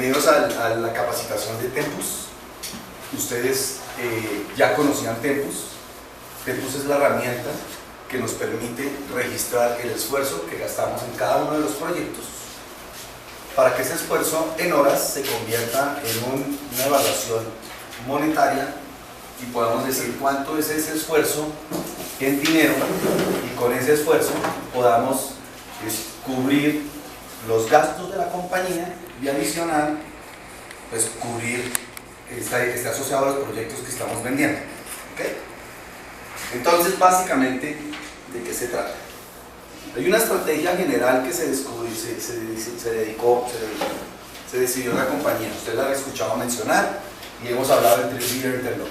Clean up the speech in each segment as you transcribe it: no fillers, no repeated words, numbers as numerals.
Bienvenidos a la capacitación de Tempus. Ustedes ya conocían Tempus. Tempus es la herramienta que nos permite registrar el esfuerzo que gastamos en cada uno de los proyectos para que ese esfuerzo en horas se convierta en una evaluación monetaria y podamos decir cuánto es ese esfuerzo en dinero, y con ese esfuerzo podamos cubrir los gastos de la compañía y adicional pues cubrir esté asociado a los proyectos que estamos vendiendo. ¿Okay? Entonces básicamente, ¿de qué se trata? Hay una estrategia general que se decidió en la compañía. Ustedes la han escuchado mencionar y hemos hablado del Trigger Interlock.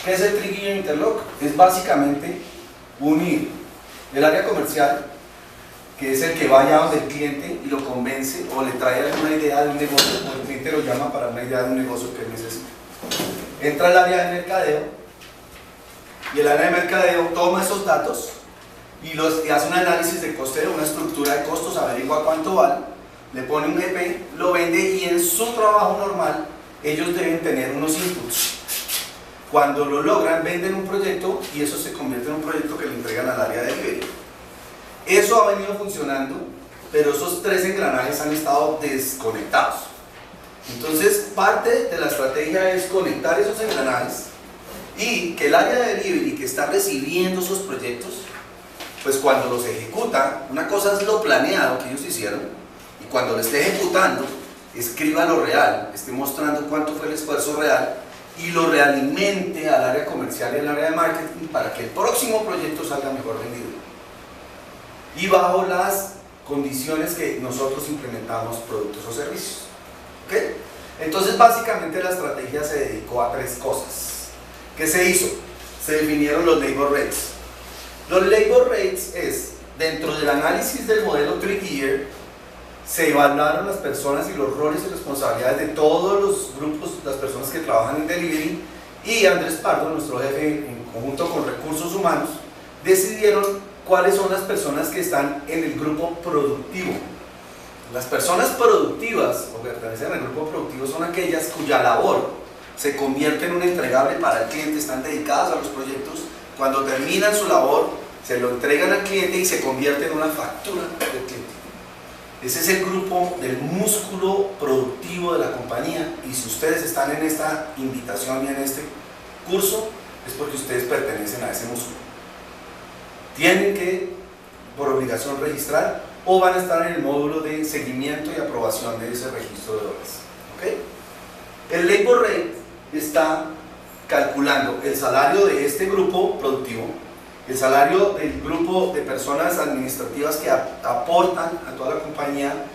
¿Qué es el Trigger Interlock? Es básicamente unir el área comercial, que es el que vaya donde el cliente y lo convence o le trae alguna idea de un negocio, o el cliente lo llama para una idea de un negocio que él necesita. Entra al área de mercadeo y el área de mercadeo toma esos datos y hace un análisis de costeo, una estructura de costos, averigua cuánto vale, le pone un GP, lo vende, y en su trabajo normal ellos deben tener unos inputs. Cuando lo logran, venden un proyecto y eso se convierte en un proyecto que le entregan al área de delivery. Eso ha venido funcionando, pero esos tres engranajes han estado desconectados. Entonces, parte de la estrategia es conectar esos engranajes y que el área de delivery que está recibiendo esos proyectos, pues cuando los ejecuta, una cosa es lo planeado que ellos hicieron, y cuando lo esté ejecutando, escriba lo real, esté mostrando cuánto fue el esfuerzo real y lo realimente al área comercial y al área de marketing para que el próximo proyecto salga mejor vendido. Y bajo las condiciones que nosotros implementamos productos o servicios. ¿Okay? Entonces básicamente la estrategia se dedicó a tres cosas. ¿Qué se hizo? Se definieron los labor rates. Los labor rates es, dentro del análisis del modelo Trigger, se evaluaron las personas y los roles y responsabilidades de todos los grupos, las personas que trabajan en delivery, y Andrés Pardo, nuestro jefe, en conjunto con recursos humanos, decidieron cuáles son las personas que están en el grupo productivo. Las personas productivas o que pertenecen al grupo productivo son aquellas cuya labor se convierte en un entregable para el cliente, están dedicadas a los proyectos, cuando terminan su labor se lo entregan al cliente y se convierte en una factura del cliente. Ese es el grupo del músculo productivo de la compañía, y si ustedes están en esta invitación y en este curso es porque ustedes pertenecen a ese músculo. Tienen que, por obligación, registrar, o van a estar en el módulo de seguimiento y aprobación de ese registro de horas. ¿Okay? El labor rate está calculando el salario de este grupo productivo, el salario del grupo de personas administrativas que aportan a toda la compañía,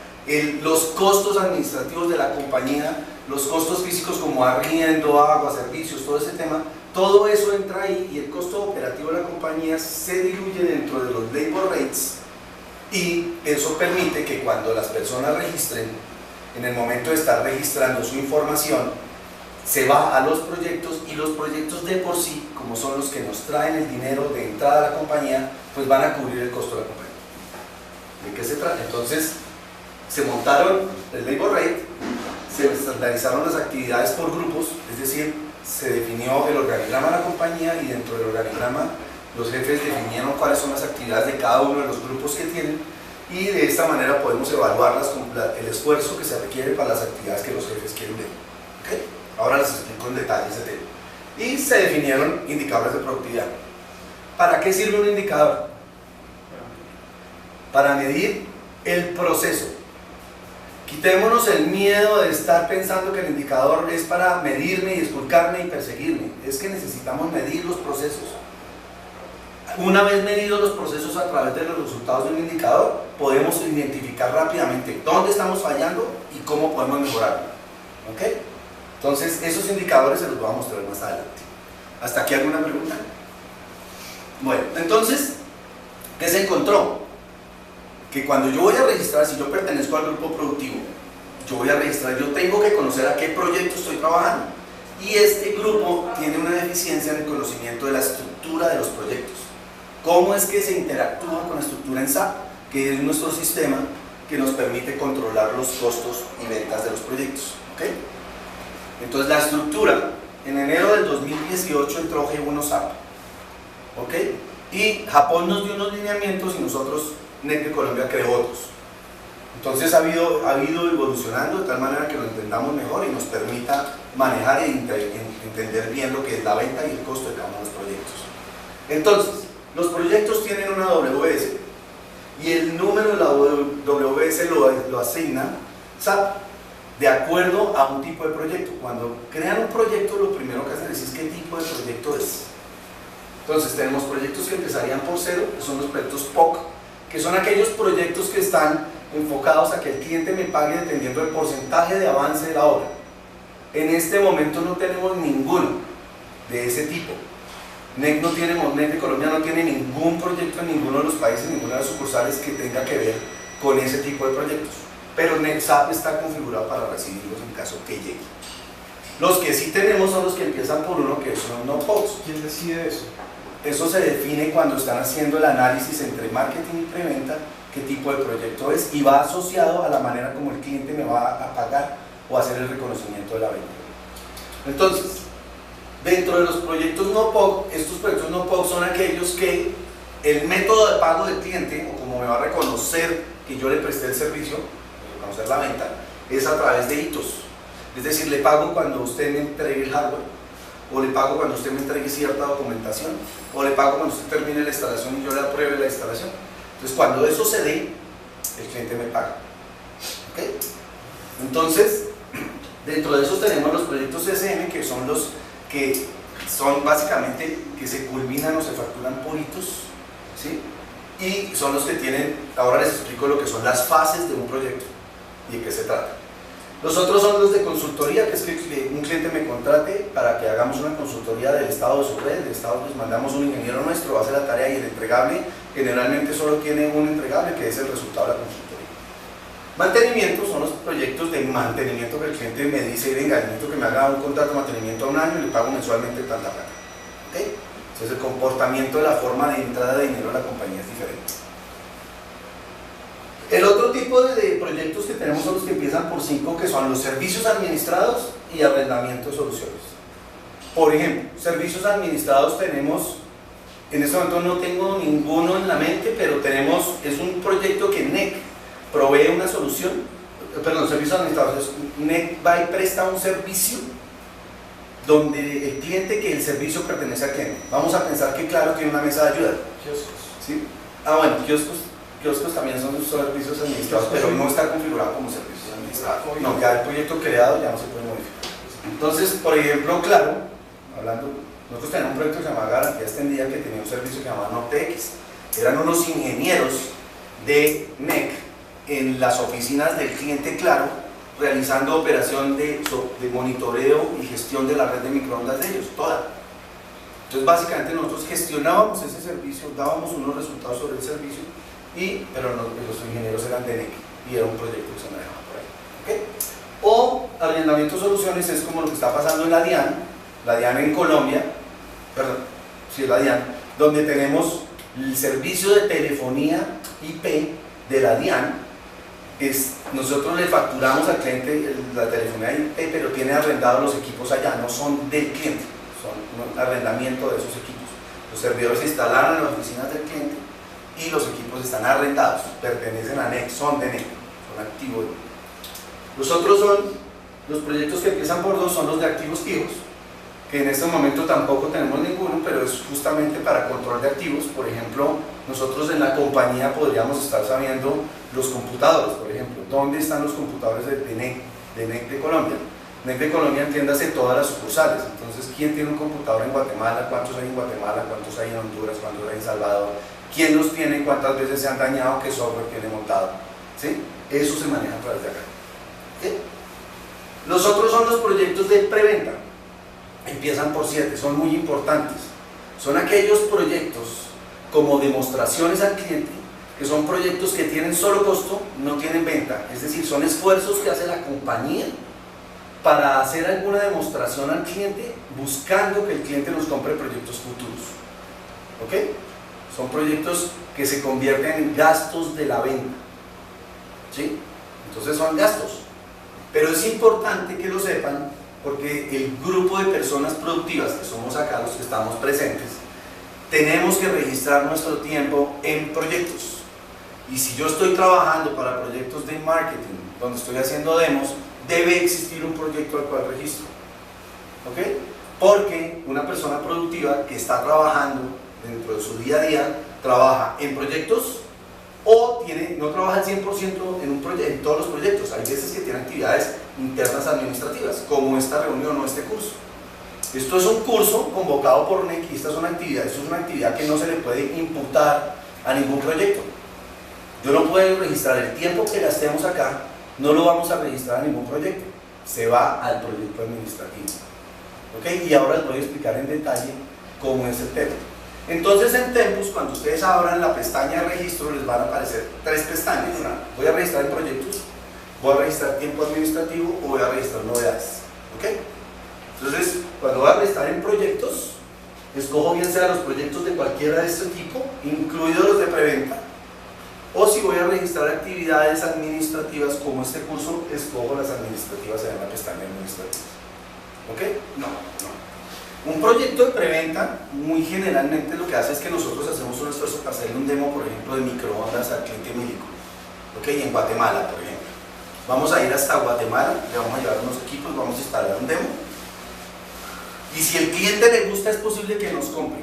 los costos administrativos de la compañía, los costos físicos como arriendo, agua, servicios, todo ese tema. Todo eso entra ahí, y el costo operativo de la compañía se diluye dentro de los labor rates, y eso permite que cuando las personas registren, en el momento de estar registrando su información, se va a los proyectos, y los proyectos de por sí, como son los que nos traen el dinero de entrada a la compañía, pues van a cubrir el costo de la compañía. ¿De qué se trata? Entonces, se montaron el labor rate, se estandarizaron las actividades por grupos, es decir, se definió el organigrama de la compañía, y dentro del organigrama los jefes definieron cuáles son las actividades de cada uno de los grupos que tienen, y de esta manera podemos evaluarlas con el esfuerzo que se requiere para las actividades que los jefes quieren ver. ¿Okay? Ahora les explico en detalle ese tema. Y se definieron indicadores de productividad. ¿Para qué sirve un indicador? Para medir el proceso. Quitémonos el miedo de estar pensando que el indicador es para medirme y esculcarme y perseguirme. Es que necesitamos medir los procesos. Una vez medidos los procesos a través de los resultados de un indicador, podemos identificar rápidamente dónde estamos fallando y cómo podemos mejorarlo. ¿Okay? Entonces, esos indicadores se los voy a mostrar más adelante. ¿Hasta aquí alguna pregunta? Bueno, entonces, ¿qué se encontró? Que cuando yo voy a registrar, si yo pertenezco al grupo productivo, yo voy a registrar, yo tengo que conocer a qué proyecto estoy trabajando. Y este grupo tiene una deficiencia en el conocimiento de la estructura de los proyectos. ¿Cómo es que se interactúa con la estructura en SAP? Que es nuestro sistema que nos permite controlar los costos y ventas de los proyectos. ¿Okay? Entonces la estructura, en enero del 2018 entró G1 SAP, ¿okay? Y Japón nos dio unos lineamientos y nosotros, NEC de Colombia, creó otros. Entonces ha ido evolucionando de tal manera que lo entendamos mejor y nos permita manejar e entender bien lo que es la venta y el costo de cada uno de los proyectos. Entonces, los proyectos tienen una WS y el número de la WS lo asigna SAP de acuerdo a un tipo de proyecto. Cuando crean un proyecto, lo primero que hacen es decir qué tipo de proyecto es. Entonces tenemos proyectos que empezarían por cero, que son los proyectos POC, que son aquellos proyectos que están enfocados a que el cliente me pague dependiendo del porcentaje de avance de la obra. En este momento no tenemos ninguno de ese tipo. NEC de Colombia no tiene ningún proyecto en ninguno de los países, ninguna de las sucursales que tenga que ver con ese tipo de proyectos. Pero NEC SAP está configurado para recibirlos en caso que llegue. Los que sí tenemos son los que empiezan por uno, que son no POCs. ¿Quién decide eso? Eso se define cuando están haciendo el análisis entre marketing y preventa, qué tipo de proyecto es, y va asociado a la manera como el cliente me va a pagar o hacer el reconocimiento de la venta. Entonces, dentro de los proyectos no POC, estos proyectos no POC son aquellos que el método de pago del cliente, o como me va a reconocer que yo le presté el servicio, reconocer la venta, es a través de hitos. Es decir, le pago cuando usted me entregue el hardware, o le pago cuando usted me entregue cierta documentación, o le pago cuando usted termine la instalación y yo le apruebe la instalación. Entonces, cuando eso se dé, el cliente me paga. ¿Okay? Entonces, dentro de esos tenemos los proyectos SM, que son los que son básicamente que se culminan o se facturan por hitos, ¿sí? Y son los que tienen, ahora les explico lo que son las fases de un proyecto y de qué se trata. Los otros son los de consultoría, que es que un cliente me contrate para que hagamos una consultoría del estado de su red. Del estado les mandamos un ingeniero nuestro, va a hacer la tarea, y el entregable generalmente solo tiene un entregable, que es el resultado de la consultoría. Mantenimiento son los proyectos de mantenimiento que el cliente me dice, venga, necesito que me haga un contrato de mantenimiento a un año y le pago mensualmente tanta plata. ¿Okay? Entonces el comportamiento de la forma de entrada de dinero a la compañía es diferente. El otro tipo de proyectos que tenemos son los que empiezan por 5, que son los servicios administrados y arrendamiento de soluciones. Por ejemplo, servicios administrados tenemos, en este momento no tengo ninguno en la mente, pero tenemos, es un proyecto que NEC provee una solución, perdón, servicios administrados, NEC va y presta un servicio donde el cliente, que el servicio pertenece a quién. Vamos a pensar que Claro tiene una mesa de ayuda. Kioscos. ¿Sí? Bueno, kioscos también son servicios administrados, pero no está configurado como servicios administrados. No, ya el proyecto creado ya no se puede modificar. Entonces, por ejemplo, Claro, nosotros teníamos un proyecto que se llamaba Garantía Extendida, que tenía un servicio que se llamaba NorteX. Eran unos ingenieros de NEC en las oficinas del cliente Claro, realizando operación de monitoreo y gestión de la red de microondas de ellos, toda. Entonces, básicamente nosotros gestionábamos ese servicio, dábamos unos resultados sobre el servicio, pero los ingenieros eran de NEC y era un proyecto que se manejaba por ahí. ¿Okay? O arrendamiento de soluciones es como lo que está pasando en la DIAN en Colombia, perdón, sí, la DIAN, donde tenemos el servicio de telefonía IP de la DIAN. Nosotros le facturamos al cliente la telefonía IP, pero tiene arrendados los equipos allá, no son del cliente, son un arrendamiento de esos equipos. Los servidores se instalaron en las oficinas del cliente y los equipos están arrendados, pertenecen a NEC, son de NEC, son activos. Los otros son, los proyectos que empiezan por 2 son los de activos fijos, que en este momento tampoco tenemos ninguno, pero es justamente para control de activos. Por ejemplo, nosotros en la compañía podríamos estar sabiendo los computadores, por ejemplo, dónde están los computadores de NEC de Colombia. NEC de Colombia, entiéndase todas las sucursales. Entonces, ¿quién tiene un computador en Guatemala? ¿Cuántos hay en Guatemala? ¿Cuántos hay en Honduras? ¿Cuántos hay en Salvador? ¿Quién los tiene? ¿Cuántas veces se han dañado? ¿Qué software tiene montado? ¿Sí? Eso se maneja a través de acá. ¿Sí? Los otros son los proyectos de preventa. Empiezan por 7, son muy importantes. Son aquellos proyectos como demostraciones al cliente, que son proyectos que tienen solo costo, no tienen venta. Es decir, son esfuerzos que hace la compañía para hacer alguna demostración al cliente, buscando que el cliente nos compre proyectos futuros. ¿Ok? Son proyectos que se convierten en gastos de la venta. ¿sí? Entonces son gastos. Pero es importante que lo sepan porque el grupo de personas productivas que somos acá, los que estamos presentes, tenemos que registrar nuestro tiempo en proyectos. Y si yo estoy trabajando para proyectos de marketing, donde estoy haciendo demos, debe existir un proyecto al cual registro. ¿Ok? Porque una persona productiva que está trabajando dentro de su día a día, trabaja en proyectos o no trabaja al 100% en todos los proyectos. Hay veces que tiene actividades internas administrativas, como esta reunión o este curso. Esto es un curso convocado por NEC y esta es una actividad que no se le puede imputar a ningún proyecto. Yo no puedo registrar el tiempo que gastemos acá, no lo vamos a registrar a ningún proyecto, se va al proyecto administrativo. ¿Ok? Y ahora les voy a explicar en detalle cómo es el tema. Entonces en Tempus, cuando ustedes abran la pestaña de registro, les van a aparecer 3 pestañas. Voy a registrar en proyectos, voy a registrar tiempo administrativo o voy a registrar novedades. ¿Ok? Entonces, cuando voy a registrar en proyectos, escojo bien sea los proyectos de cualquiera de este tipo, incluidos los de preventa, o si voy a registrar actividades administrativas como este curso, escojo las administrativas en la pestaña administrativa. ¿Ok? No. Un proyecto de preventa, muy generalmente lo que hace es que nosotros hacemos un esfuerzo para hacerle un demo, por ejemplo, de microondas al cliente Milico. ¿Ok? Y en Guatemala, por ejemplo. Vamos a ir hasta Guatemala, le vamos a llevar unos equipos, vamos a instalar un demo. Y si el cliente le gusta, es posible que nos compre.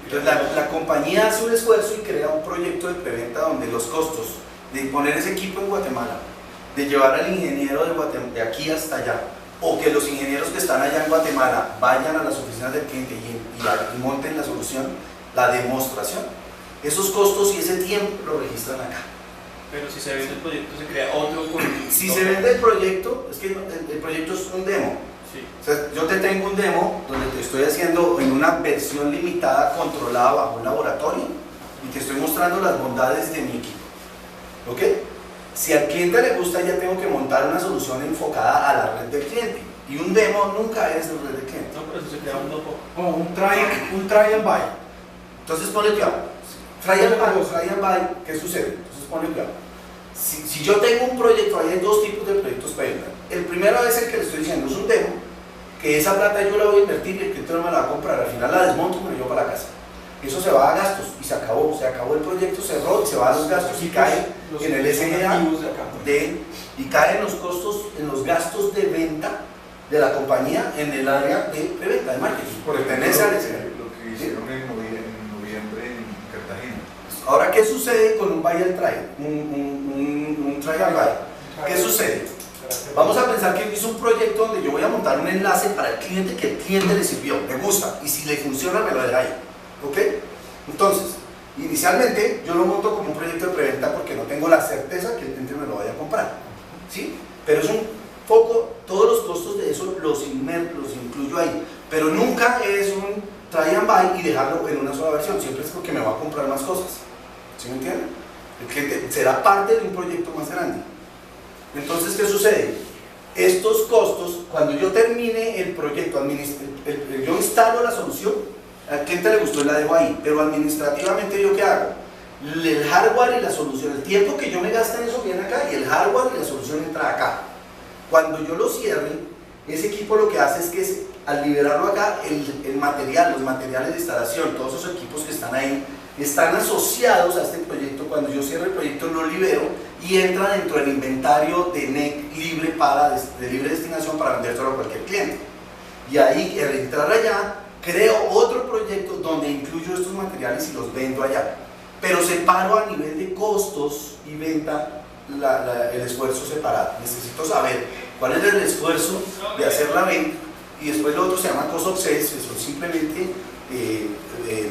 Entonces la compañía hace un esfuerzo y crea un proyecto de preventa donde los costos de poner ese equipo en Guatemala, de llevar al ingeniero de aquí hasta allá, o que los ingenieros que están allá en Guatemala vayan a las oficinas del cliente y monten la solución, la demostración, esos costos y ese tiempo lo registran acá. Pero si se vende el proyecto, se crea otro proyecto. Si se vende el proyecto, es que el proyecto es un demo. Sí. O sea, yo te tengo un demo donde te estoy haciendo en una versión limitada, controlada bajo un laboratorio y te estoy mostrando las bondades de mi equipo. ¿Ok? Si al cliente le gusta, ya tengo que montar una solución enfocada a la red del cliente. Y un demo nunca es de red del cliente. No, pero eso se crea un dopo. Como un try and buy. Entonces ponle cuidado. Try and buy, ¿qué sucede? Entonces ponle cuidado. Si yo tengo un proyecto, hay 2 tipos de proyectos para venta. El primero es el que le estoy diciendo, es un demo, que esa plata yo la voy a invertir y el cliente no me la va a comprar. Al final la desmonto y me la llevo para la casa. Eso se va a gastos y se acabó el proyecto, cerró, se va a los gastos y cae en el SGA y cae en los costos, en los gastos de venta de la compañía en el área de preventa, de marketing. Pertenece al SGA. Lo que hicieron en noviembre en Cartagena. Ahora, ¿qué sucede con un buy and try? Un try and buy. ¿Qué sucede? Vamos a pensar que es un proyecto donde yo voy a montar un enlace para el cliente que el cliente le sirvió, le gusta, y si le funciona me lo deja ahí. ¿Ok? Entonces, inicialmente yo lo monto como un proyecto de preventa porque no tengo la certeza que el cliente me lo vaya a comprar. ¿Sí? Pero es un poco, todos los costos de eso los incluyo ahí. Pero nunca es un try and buy y dejarlo en una sola versión, siempre es porque me va a comprar más cosas. ¿Sí me entienden? El cliente será parte de un proyecto más grande. Entonces, ¿qué sucede? Estos costos, cuando yo termine el proyecto, yo instalo la solución, al cliente le gustó y la dejo ahí, pero administrativamente ¿yo qué hago? El hardware y la solución, el tiempo que yo me gasto en eso viene acá y el hardware y la solución entra acá. Cuando yo lo cierre, ese equipo lo que hace es que al liberarlo acá, el material, los materiales de instalación, todos esos equipos que están ahí, están asociados a este proyecto. Cuando yo cierro el proyecto lo libero y entra dentro del inventario de NEC libre de libre destinación para vendérselo a cualquier cliente. Y ahí, al entrar allá, creo otro proyecto donde incluyo estos materiales y los vendo allá. Pero separo a nivel de costos y venta el esfuerzo separado. Necesito saber cuál es el esfuerzo de hacer la venta y después lo otro se llama cost of sales, que son simplemente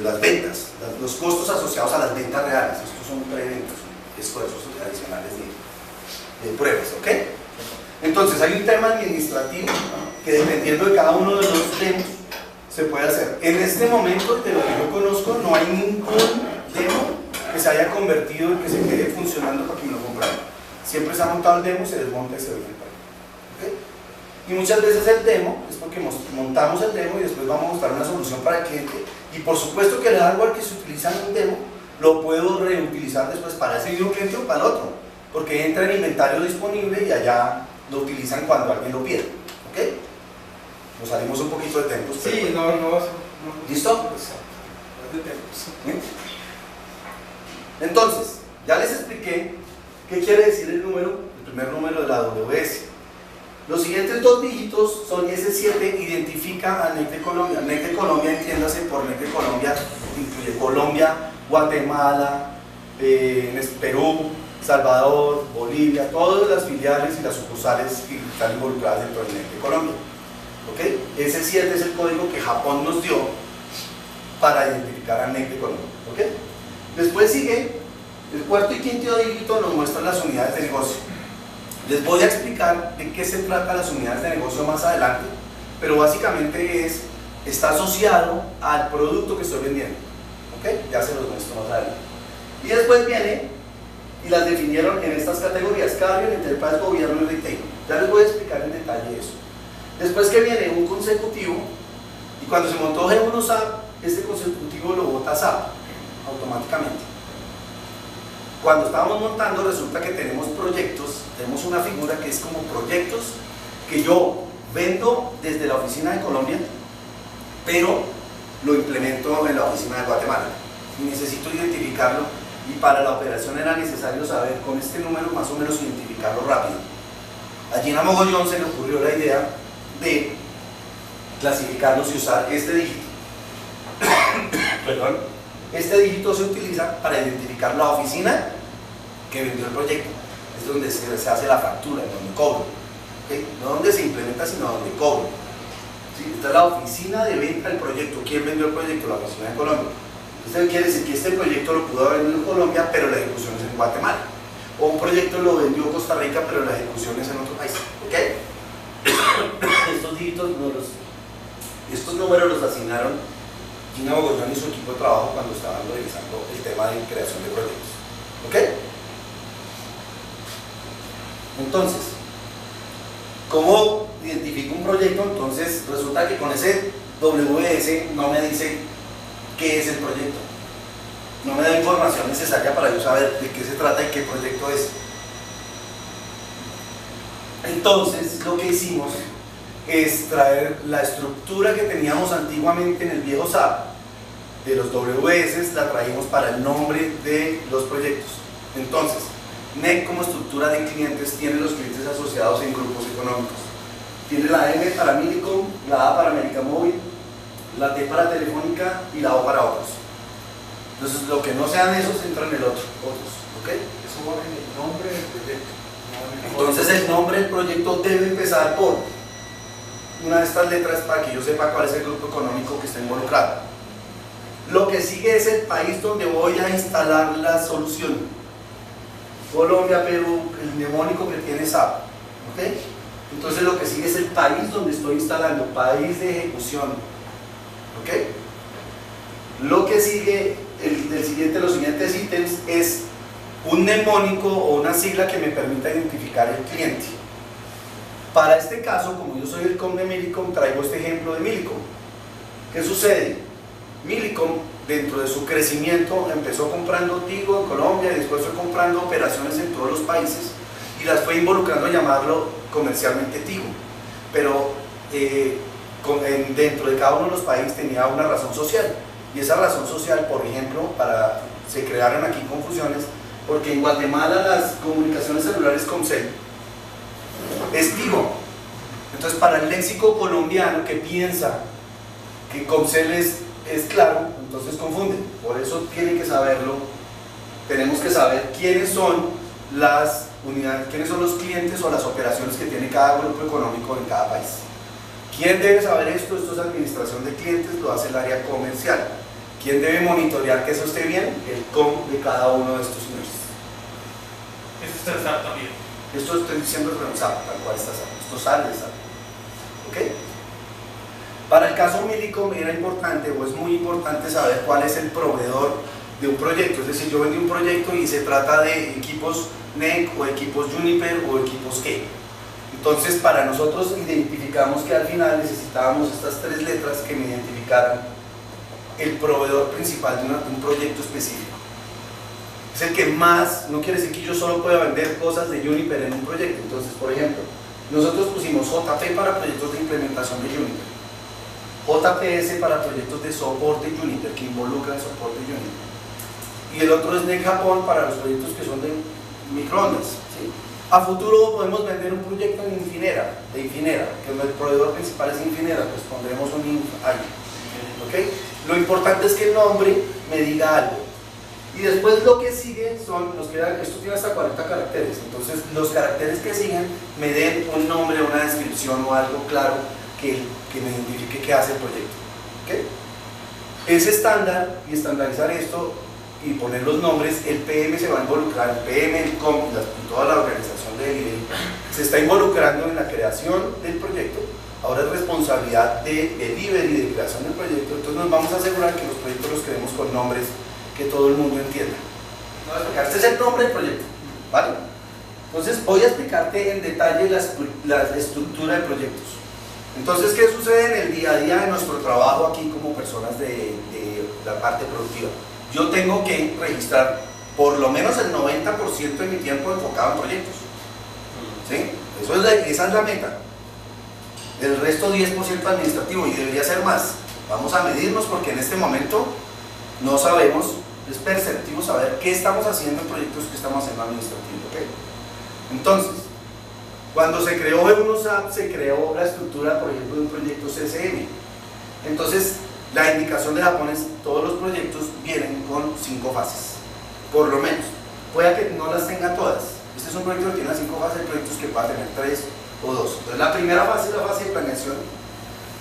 las ventas, los costos asociados a las ventas reales. Estos son preventos, esfuerzos adicionales de pruebas, ¿ok? Entonces hay un tema administrativo que dependiendo de cada uno de los temas se puede hacer. En este momento, de lo que yo conozco, no hay ningún demo que se haya convertido en que se quede funcionando para que me lo compraran. Siempre se ha montado el demo, se desmonta y se vende. ¿Okay? Y muchas veces el demo es porque montamos el demo y después vamos a mostrar una solución para el cliente. Y por supuesto que el hardware que se utiliza en un demo lo puedo reutilizar después para ese mismo cliente o para el otro. porque entra en inventario disponible y allá lo utilizan cuando alguien lo pide. ¿Ok? Nos salimos un poquito de tempos. Sí, no. ¿Listo? No es de tempos. Entonces, ya les expliqué qué quiere decir el primer número de la WS. Los siguientes dos dígitos son S7, identifica a NEC de Colombia. NEC de Colombia, entiéndase por NEC de Colombia, incluye Colombia, Guatemala, Perú, Salvador, Bolivia, todas las filiales y las sucursales que están involucradas dentro del NEC de Colombia. ¿Ok? S7 es el código que Japón nos dio para identificar a NEC de Colombia. ¿Ok? Después sigue el cuarto y quinto dígito, nos muestran las unidades de negocio. Les voy a explicar de qué se trata las unidades de negocio más adelante, pero básicamente está asociado al producto que estoy vendiendo. ¿Ok? Ya se los muestro más adelante. Y después viene, y las definieron en estas categorías: Carrier, Enterprise, Gobierno y Retail. Ya les voy a explicar en detalle eso. Después que viene un consecutivo, y cuando se montó G1 SAP, este consecutivo lo bota SAP automáticamente. Cuando estábamos montando, resulta que tenemos proyectos, tenemos una figura que es como proyectos que yo vendo desde la oficina de Colombia, pero lo implemento en la oficina de Guatemala y necesito identificarlo, y para la operación era necesario saber con este número más o menos identificarlo rápido. Allí en Amogollón se le ocurrió la idea de clasificarlos y usar este dígito. Perdón. Este dígito se utiliza para identificar la oficina que vendió el proyecto. Es donde se hace la factura, donde cobro. ¿Okay? No donde se implementa, sino donde cobro. ¿Sí? Esta es la oficina de venta del proyecto. ¿Quién vendió el proyecto? La oficina de Colombia. Esto quiere decir que este proyecto lo pudo haber vendido en Colombia, pero la ejecución es en Guatemala. O un proyecto lo vendió Costa Rica, pero la ejecución es en otro país. ¿Okay? Estos números los asignaron Gina Bogollón y su equipo de trabajo cuando estaban realizando el tema de creación de proyectos. ¿Ok? Entonces, ¿cómo identifico un proyecto? Entonces resulta que con ese WS no me dice qué es el proyecto, no me da información necesaria para yo saber de qué se trata y qué proyecto es. Entonces lo que hicimos es traer la estructura que teníamos antiguamente en el viejo SAP de los WS, la traímos para el nombre de los proyectos. Entonces, NEC como estructura de clientes tiene los clientes asociados en grupos económicos. Tiene la M para Millicom, la A para América Móvil, la T para Telefónica y la O para otros. Entonces, lo que no sean esos entra en el otro, otros. ¿Ok? Eso va en el nombre del proyecto. Entonces, el nombre del proyecto debe empezar por una de estas letras para que yo sepa cuál es el grupo económico que está involucrado. Lo que sigue es el país donde voy a instalar la solución. Colombia, Perú, el mnemónico que tiene SAP. ¿Okay? Entonces lo que sigue es el país donde estoy instalando, país de ejecución. ¿Okay? Lo que sigue, los siguientes ítems es un mnemónico o una sigla que me permita identificar el cliente. Para este caso, como yo soy el COM de Millicom, traigo este ejemplo de Millicom. ¿Qué sucede? Millicom, dentro de su crecimiento, empezó comprando Tigo en Colombia y después fue comprando operaciones en todos los países y las fue involucrando a llamarlo comercialmente Tigo. Pero dentro de cada uno de los países tenía una razón social, y esa razón social, por ejemplo, se crearon aquí confusiones porque en Guatemala las comunicaciones celulares Comcel es Tigo. Entonces, para el léxico colombiano que piensa que Comcel es claro, entonces confunde. Por eso tienen que saberlo. Tenemos que saber quiénes son las unidades, quiénes son los clientes o las operaciones que tiene cada grupo económico en cada país. ¿Quién debe saber esto? Esto es administración de clientes, lo hace el área comercial. ¿Quién debe monitorear que eso esté bien? El COM de cada uno de estos señores. Eso está en SAP también. Esto estoy diciendo que no SAP, tal cual está SAP. Esto sale de SAP. ¿Ok? Para el caso Millicom era importante, o es muy importante, saber cuál es el proveedor de un proyecto. Es decir, yo vendí un proyecto y se trata de equipos NEC o equipos Juniper o equipos G. Entonces, para nosotros identificamos que al final necesitábamos estas tres letras que me identificaran el proveedor principal de un proyecto específico. es el que más, no quiere decir que yo solo pueda vender cosas de Juniper en un proyecto. Entonces, por ejemplo, nosotros pusimos JP para proyectos de implementación de Juniper, JPS para proyectos de soporte Juniper, que involucran soporte Juniper, y el otro es NEC Japón para los proyectos que son de microondas, ¿sí? A futuro podemos vender un proyecto en Infinera, que el proveedor principal es Infinera, pues pondremos un INF ahí, ¿ok? Lo importante es que el nombre me diga algo. Y después lo que sigue son, esto tiene hasta 40 caracteres, entonces los caracteres que siguen me den un nombre, una descripción o algo claro que me identifique qué hace el proyecto, ¿ok? Es estándar, y estandarizar esto y poner los nombres, el PM se va a involucrar, el PM, el COM y toda la organización de delivery se está involucrando en la creación del proyecto. Ahora es responsabilidad de delivery, de creación del proyecto, entonces nos vamos a asegurar que los proyectos los creemos con nombres que todo el mundo entienda. Este es el nombre del proyecto, ¿vale? Entonces voy a explicarte en detalle la estructura de proyectos. Entonces, ¿qué sucede en el día a día de nuestro trabajo aquí como personas de la parte productiva? Yo tengo que registrar por lo menos el 90% de mi tiempo enfocado en proyectos, ¿sí? Esa es la meta. El resto 10% administrativo, y debería ser más. Vamos a medirnos porque en este momento no sabemos, es perceptivo saber qué estamos haciendo en proyectos, qué estamos haciendo administrativos, ¿ok? Entonces, cuando se creó B1SAP, se creó la estructura, por ejemplo, de un proyecto CCM. Entonces, la indicación de Japón es todos los proyectos vienen con 5 fases, por lo menos. Puede que no las tenga todas. Este es un proyecto que tiene las 5 fases, hay proyectos que pueden tener 3 o 2. Entonces, la primera fase es la fase de planeación.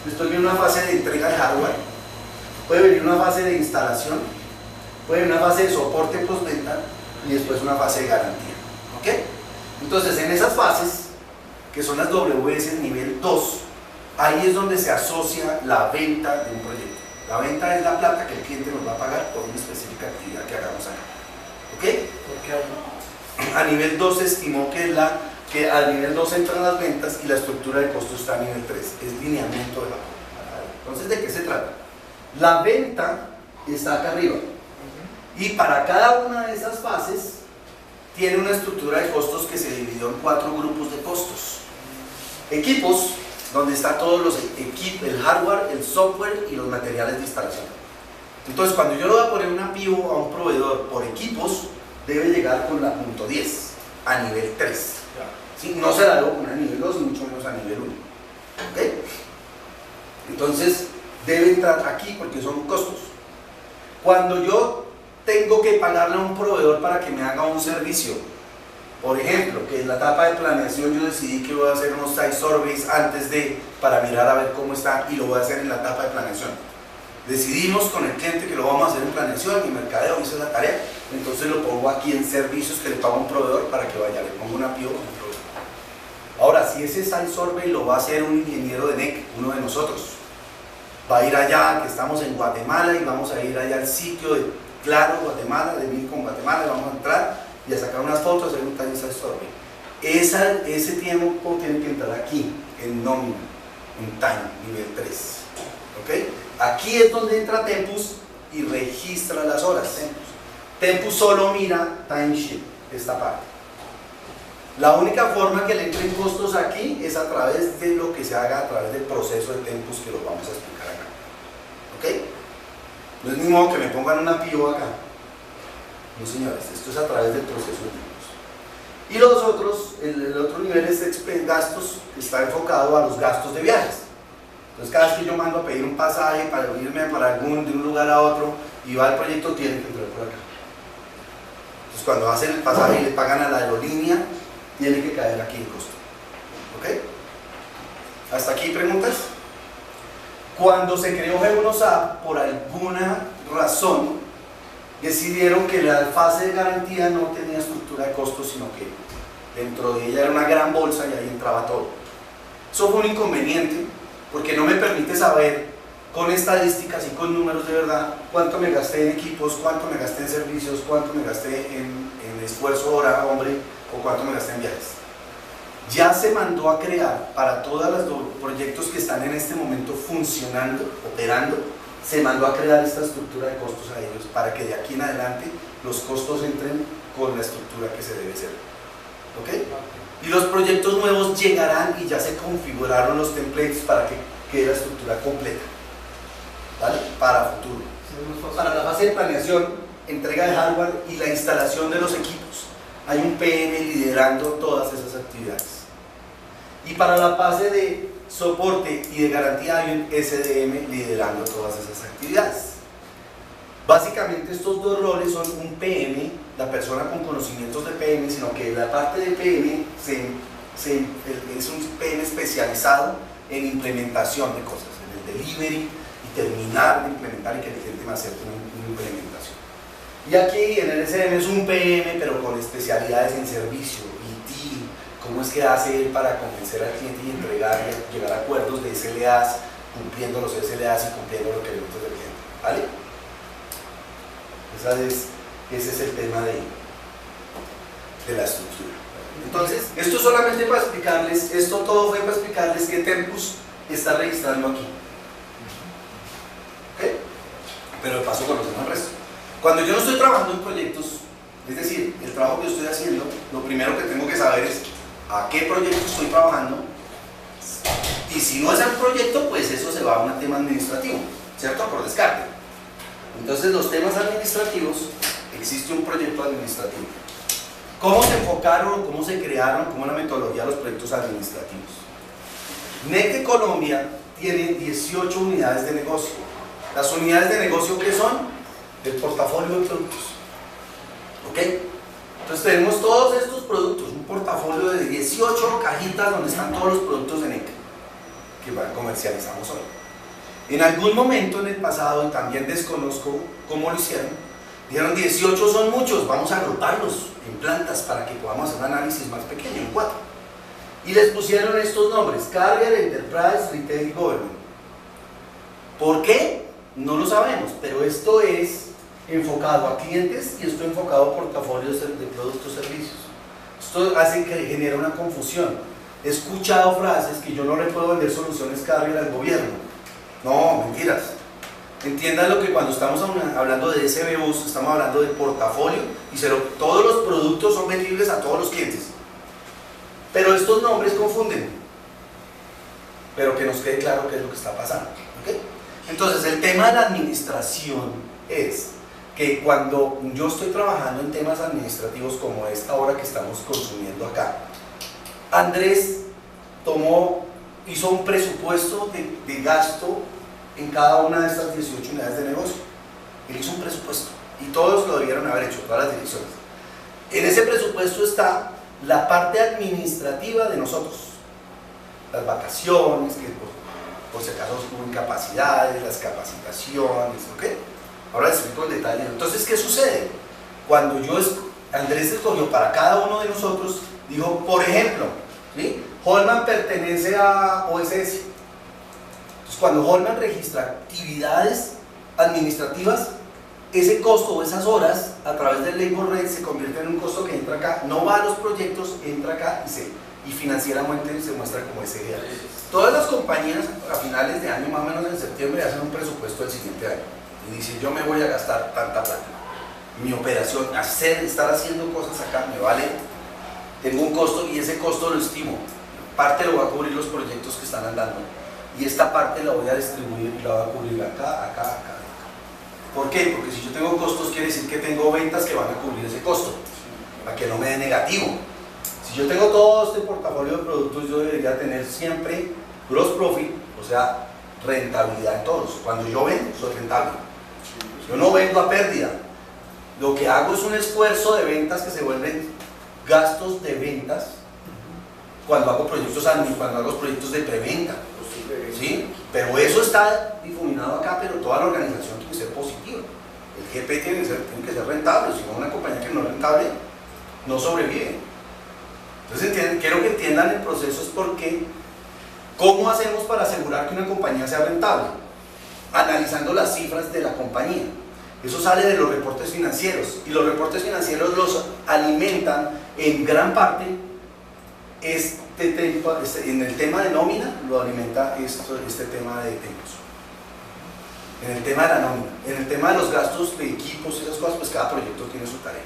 Después viene una fase de entrega de hardware. Puede venir una fase de instalación. Puede venir una fase de soporte postventa y después una fase de garantía. ¿Ok? Entonces, en esas fases, que son las WS nivel 2, ahí es donde se asocia la venta de un proyecto. La venta es la plata que el cliente nos va a pagar por una específica actividad que hagamos acá. ¿Ok? Porque A nivel 2 se estimó que a nivel 2 entran las ventas y la estructura de costos está a nivel 3. Es lineamiento de Japón. Entonces, ¿de qué se trata? La venta está acá arriba. Y para cada una de esas fases tiene una estructura de costos que se dividió en 4 grupos de costos. Equipos, donde está todos los equipos, el hardware, el software y los materiales de instalación. Entonces, cuando yo le voy a poner una PIO a un proveedor por equipos, debe llegar con la punto 10 a nivel 3. ¿Sí? No se la debo poner a nivel 2, mucho menos a nivel 1. ¿Ok? Entonces, debe entrar aquí porque son costos. Cuando yo tengo que pagarle a un proveedor para que me haga un servicio, por ejemplo, que en la etapa de planeación yo decidí que voy a hacer unos site surveys antes para mirar a ver cómo está, y lo voy a hacer en la etapa de planeación. Decidimos con el cliente que lo vamos a hacer en planeación y mercadeo, hice la tarea, entonces lo pongo aquí en servicios que le pago a un proveedor para que vaya, le pongo una PIO a un proveedor. Ahora, si ese site survey lo va a hacer un ingeniero de NEC, uno de nosotros, va a ir allá, que estamos en Guatemala, y vamos a ir allá al sitio de Claro, Guatemala, de Milcom Guatemala, vamos a entrar y a sacar unas fotos, hacer un time site survey. Ese tiempo tiene que entrar aquí, en nómina, en time, nivel 3. ¿Ok? Aquí es donde entra Tempus y registra las horas. Tempus solo mira timesheet, esta parte. La única forma que le entren costos aquí es a través de lo que se haga a través del proceso de Tempus, que lo vamos a explicar acá. ¿Ok? No es ni modo que me pongan una PIO acá. No, señores, esto es a través del proceso de Tempus. Y los otros, el otro nivel es gastos, que está enfocado a los gastos de viajes. Entonces, cada vez que yo mando a pedir un pasaje para irme de un lugar a otro y va al proyecto, tiene que entrar por acá. Entonces, cuando hacen el pasaje y le pagan a la aerolínea, tiene que caer aquí el costo. ¿Ok? ¿Hasta aquí preguntas? Cuando se creó B1SAP, por alguna razón, decidieron que la fase de garantía no tenía estructura de costos, sino que dentro de ella era una gran bolsa y ahí entraba todo. Eso fue un inconveniente, porque no me permite saber con estadísticas y con números de verdad cuánto me gasté en equipos, cuánto me gasté en servicios, cuánto me gasté en esfuerzo hora hombre o cuánto me gasté en viajes. Ya se mandó a crear para todos los proyectos que están en este momento funcionando, operando, se mandó a crear esta estructura de costos a ellos para que de aquí en adelante los costos entren con la estructura que se debe ser. ¿Ok? Y los proyectos nuevos llegarán y ya se configuraron los templates para que quede la estructura completa, ¿vale? Para futuro. Para la fase de planeación, entrega de hardware y la instalación de los equipos, hay un PM liderando todas esas actividades. Y para la fase de soporte y de garantía hay un SDM liderando todas esas actividades. Básicamente estos dos roles son un PM, la persona con conocimientos de PM, sino que la parte de PM es un PM especializado en implementación de cosas, en el delivery y terminar de implementar y que el cliente me acepte una implementación. Y aquí en el SDM es un PM pero con especialidades en servicio, IT, cómo es que hace él para convencer al cliente y entregar y llegar a acuerdos de SLAs, cumpliendo los SLAs y cumpliendo los requerimientos del cliente, ¿vale? Ese es el tema de la estructura. Entonces, esto solamente para explicarles, esto todo fue para explicarles que Tempus está registrando aquí. ¿Ok? Pero de paso conocemos el resto. Cuando yo no estoy trabajando en proyectos, es decir, el trabajo que yo estoy haciendo, lo primero que tengo que saber es a qué proyecto estoy trabajando, y si no es el proyecto, pues eso se va a un tema administrativo, ¿cierto? Por descarte. Entonces los temas administrativos, existe un proyecto administrativo. ¿Cómo se enfocaron, cómo se crearon, cómo es la metodología de los proyectos administrativos? NEC de Colombia tiene 18 unidades de negocio. Las unidades de negocio, ¿qué son? El portafolio de productos. ¿Ok? Entonces tenemos todos estos productos, un portafolio de 18 cajitas donde están todos los productos de NEC que comercializamos hoy. En algún momento en el pasado, y también desconozco cómo lo hicieron, dijeron 18 son muchos, vamos a agruparlos en plantas para que podamos hacer un análisis más pequeño, en 4. Y les pusieron estos nombres: Carrier, Enterprise, Retail y Government. ¿Por qué? No lo sabemos, pero esto es enfocado a clientes y esto enfocado a portafolios de productos y servicios. Esto hace que genera una confusión. He escuchado frases que yo no le puedo vender soluciones Carrier al gobierno. No, mentiras. Entiendan lo que cuando estamos hablando de SBUs, estamos hablando de portafolio y todos los productos son vendibles a todos los clientes. Pero estos nombres confunden. Pero que nos quede claro qué es lo que está pasando. ¿Okay? Entonces, el tema de la administración es que cuando yo estoy trabajando en temas administrativos como esta hora que estamos consumiendo acá, Andrés hizo un presupuesto de gasto en cada una de estas 18 unidades de negocio. Él hizo un presupuesto y todos lo debieron haber hecho, todas las direcciones. En ese presupuesto está la parte administrativa de nosotros, las vacaciones, que por si acaso hubo incapacidades, las capacitaciones, ¿ok? Ahora les explico el detalle. Entonces, ¿qué sucede? Cuando Andrés escogió para cada uno de nosotros, dijo, por ejemplo, ¿sí? Holman pertenece a OSS. Entonces, cuando Holman registra actividades administrativas, ese costo o esas horas a través del labor rate se convierte en un costo que entra acá, no va a los proyectos, entra acá y financieramente se muestra como SGA. Todas las compañías a finales de año, más o menos en septiembre, hacen un presupuesto del siguiente año y dicen: yo me voy a gastar tanta plata, mi operación, estar haciendo cosas acá me vale, tengo un costo y ese costo lo estimo, parte lo va a cubrir los proyectos que están andando y esta parte la voy a distribuir y la voy a cubrir acá. ¿Por qué? Porque si yo tengo costos, quiere decir que tengo ventas que van a cubrir ese costo, para que no me dé negativo. Si yo tengo todo este portafolio de productos, yo debería tener siempre gross profit, o sea, rentabilidad en todos. Cuando yo vendo, soy rentable. Yo no vendo a pérdida. Lo que hago es un esfuerzo de ventas que se vuelven gastos de ventas cuando hago proyectos de preventa. ¿Sí? Pero eso está difuminado acá, pero toda la organización tiene que ser positiva. El GP tiene que ser rentable, si no una compañía que no es rentable no sobrevive. Entonces quiero que entiendan el proceso, es porque ¿cómo hacemos para asegurar que una compañía sea rentable? Analizando las cifras de la compañía. Eso sale de los reportes financieros y los reportes financieros los alimentan en gran parte en el tema de nómina, lo alimenta este tema de tempos. en el tema de la nómina. En el tema de los gastos de equipos y esas cosas, pues cada proyecto tiene su tarea,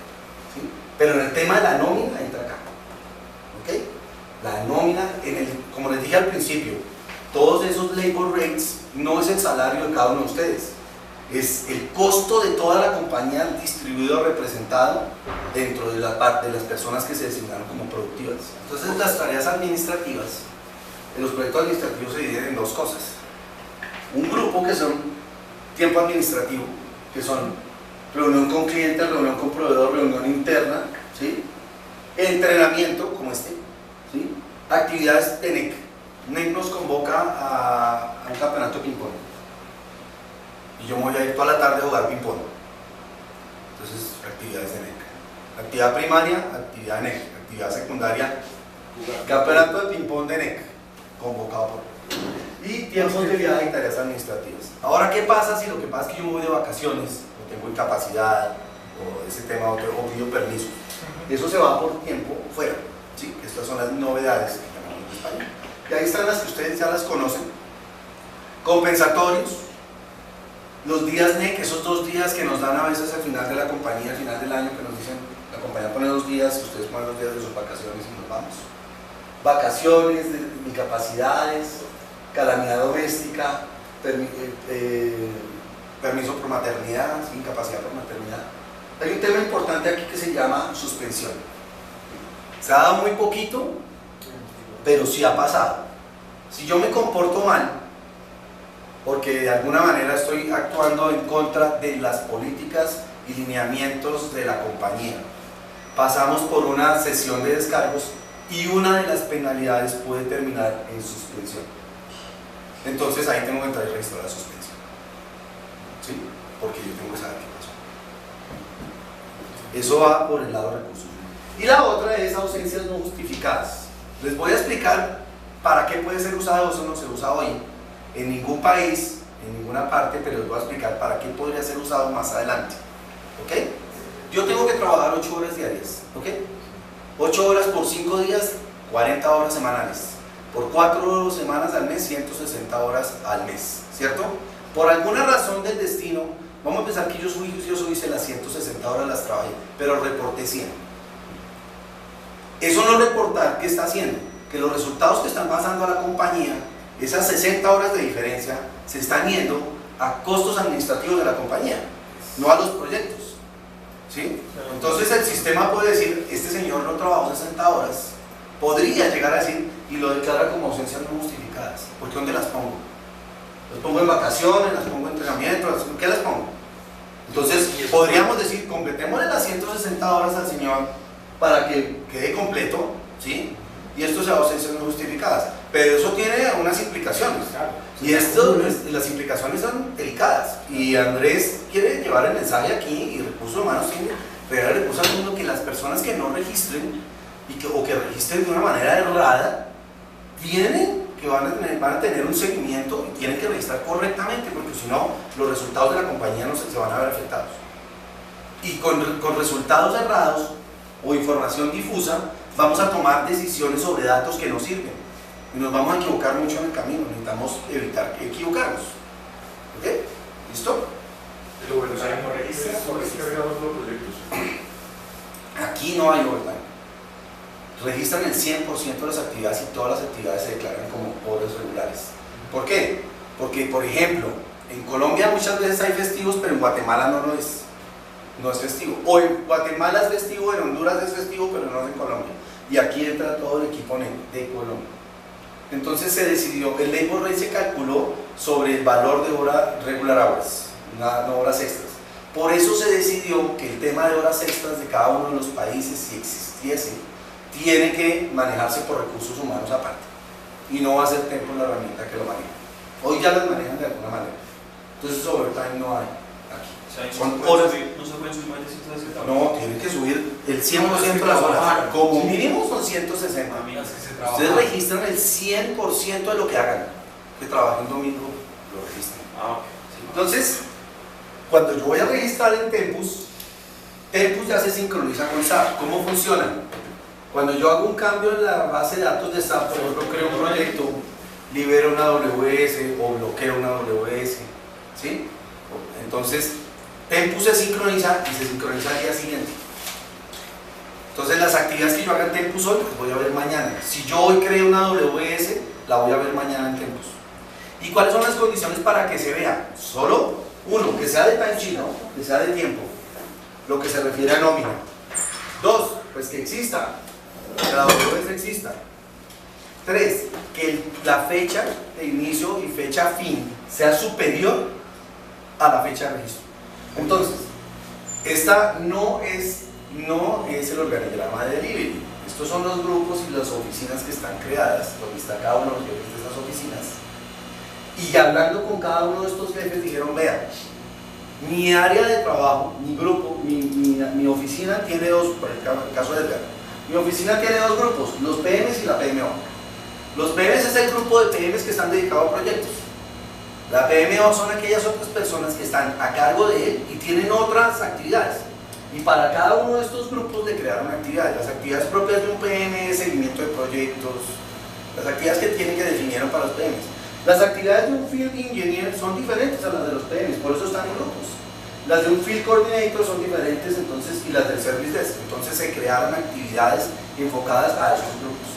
¿sí? Pero en el tema de la nómina entra acá, ¿ok? La nómina, como les dije al principio, todos esos labor rates no es el salario de cada uno de ustedes, es el costo de toda la compañía distribuido o representado dentro de la parte de las personas que se designaron como productivas. Entonces las tareas administrativas, los proyectos administrativos se dividen en dos cosas. Un grupo que son tiempo administrativo, que son reunión con clientes, reunión con proveedor, reunión interna, ¿sí? Entrenamiento como este, ¿sí? Actividades de NEC. NEC nos convoca a un campeonato de ping-pong y yo me voy a ir toda la tarde a jugar ping-pong. Entonces, actividades de NEC. Actividad primaria, actividad de NEC. Actividad secundaria, campeonato de ping-pong de NEC, convocado por y tiempos de viaje y tareas administrativas. Ahora, ¿qué pasa si lo que pasa es que yo me voy de vacaciones, o tengo incapacidad, o ese tema, o pido permiso? Eso se va por tiempo fuera, ¿sí? Estas son las novedades que llamamos en español. Y ahí están las que ustedes ya las conocen. Compensatorios, los días NEC, esos 2 días que nos dan a veces al final de la compañía, al final del año, que nos dicen, la compañía pone 2 días, ustedes ponen 2 días de sus vacaciones y nos vamos. Vacaciones, incapacidades, calamidad doméstica, permiso por maternidad, incapacidad por maternidad. Hay un tema importante aquí que se llama suspensión. Se ha dado muy poquito, pero sí ha pasado. Si yo me comporto mal, porque de alguna manera estoy actuando en contra de las políticas y lineamientos de la compañía, pasamos por una sesión de descargos y una de las penalidades puede terminar en suspensión. Entonces ahí tengo que entrar y registrar la suspensión, ¿sí? Porque yo tengo que saber qué pasó. Eso va por el lado de recursos. Y la otra es ausencias no justificadas. Les voy a explicar para qué puede ser usado o eso no se usa hoy en ningún país, en ninguna parte, pero les voy a explicar para qué podría ser usado más adelante, ¿ok? Yo tengo que trabajar 8 horas diarias, ¿ok? 8 horas por 5 días, 40 horas semanales. Por 4 semanas al mes, 160 horas al mes, ¿cierto? Por alguna razón del destino, vamos a pensar que yo hice las 160 horas, las trabajé, pero reporté 100. Eso no reportar, ¿qué está haciendo? Que los resultados que están pasando a la compañía, esas 60 horas de diferencia, se están yendo a costos administrativos de la compañía, no a los proyectos, ¿sí? Entonces el sistema puede decir, este señor no trabajó 60 horas, podría llegar a decir, y lo declara como ausencias no justificadas. ¿Porque dónde las pongo? ¿Las pongo en vacaciones? ¿Las pongo en entrenamiento? ¿Qué las pongo? Entonces podríamos decir, completémosle las 160 horas al señor para que quede completo, ¿sí? Y esto sea ausencias no justificadas. Pero eso tiene unas implicaciones. Y las implicaciones son delicadas. Y Andrés quiere llevar el mensaje aquí, y Recursos Humanos tiene que pegar recursos al mundo que las personas que no registren o que registren de una manera errada, van a tener un seguimiento y tienen que registrar correctamente, porque si no, los resultados de la compañía no se van a ver afectados. Y con resultados errados o información difusa, vamos a tomar decisiones sobre datos que no sirven. Y nos vamos a equivocar mucho en el camino, necesitamos evitar equivocarnos. ¿Ok? ¿Listo? Pero bueno, ¿no registras o descargamos los proyectos? Aquí no hay overtime. Registran el 100% de las actividades y todas las actividades se declaran como horas regulares. ¿Por qué? Porque, por ejemplo, en Colombia muchas veces hay festivos, pero en Guatemala no es festivo. O en Guatemala es festivo, en Honduras es festivo, pero no es en Colombia. Y aquí entra todo el equipo de Colombia. Entonces se decidió, el labor rate se calculó sobre el valor de hora regular hours, no horas extras. Por eso se decidió que el tema de horas extras de cada uno de los países, si existiese, tiene que manejarse por recursos humanos aparte. Y no va a ser Tempo la herramienta que lo maneja. Hoy ya las manejan de alguna manera. Entonces overtime no hay aquí. O sea, Son horas. no se pueden subir más de 160. No, tienen que subir el 100% de las horas. Como mínimo son 160. Ustedes registran el 100% de lo que hagan. Que trabajen domingo, lo registran. Ok. Entonces, cuando yo voy a registrar en Tempus ya se sincroniza con SAP. ¿Cómo funciona? Cuando yo hago un cambio en la base de datos de SAP, por ejemplo, creo un proyecto, libero una WS o bloqueo una WS, ¿sí? Entonces, Tempus se sincroniza y se sincroniza al día siguiente. Entonces, las actividades que yo haga en Tempus hoy, las voy a ver mañana. Si yo hoy creo una WS, la voy a ver mañana en Tempus. ¿Y cuáles son las condiciones para que se vea? Solo uno, que sea de time sheet, ¿no? Que sea de tiempo, lo que se refiere a nómina. Dos, pues que exista, que la WS exista. Tres, que la fecha de inicio y fecha fin sea superior a la fecha de registro. Entonces, esta no es el organigrama de delivery. Estos son los grupos y las oficinas que están creadas, donde está cada uno de los jefes de esas oficinas. Y hablando con cada uno de estos jefes, dijeron: vean, mi área de trabajo, mi grupo, mi oficina tiene dos, por el caso de Edgar, mi oficina tiene dos grupos, los PMs y la PMO. Los PMs es el grupo de PMs que están dedicados a proyectos. La PMO son aquellas otras personas que están a cargo de él y tienen otras actividades. Y para cada uno de estos grupos le crearon actividades. Las actividades propias de un PM, seguimiento de proyectos, las actividades que tienen que definieron para los PMs. Las actividades de un Field Engineer son diferentes a las de los PMs, por eso están en grupos. Las de un Field Coordinator son diferentes, entonces, y las del Service Desk. Entonces se crearon actividades enfocadas a esos grupos.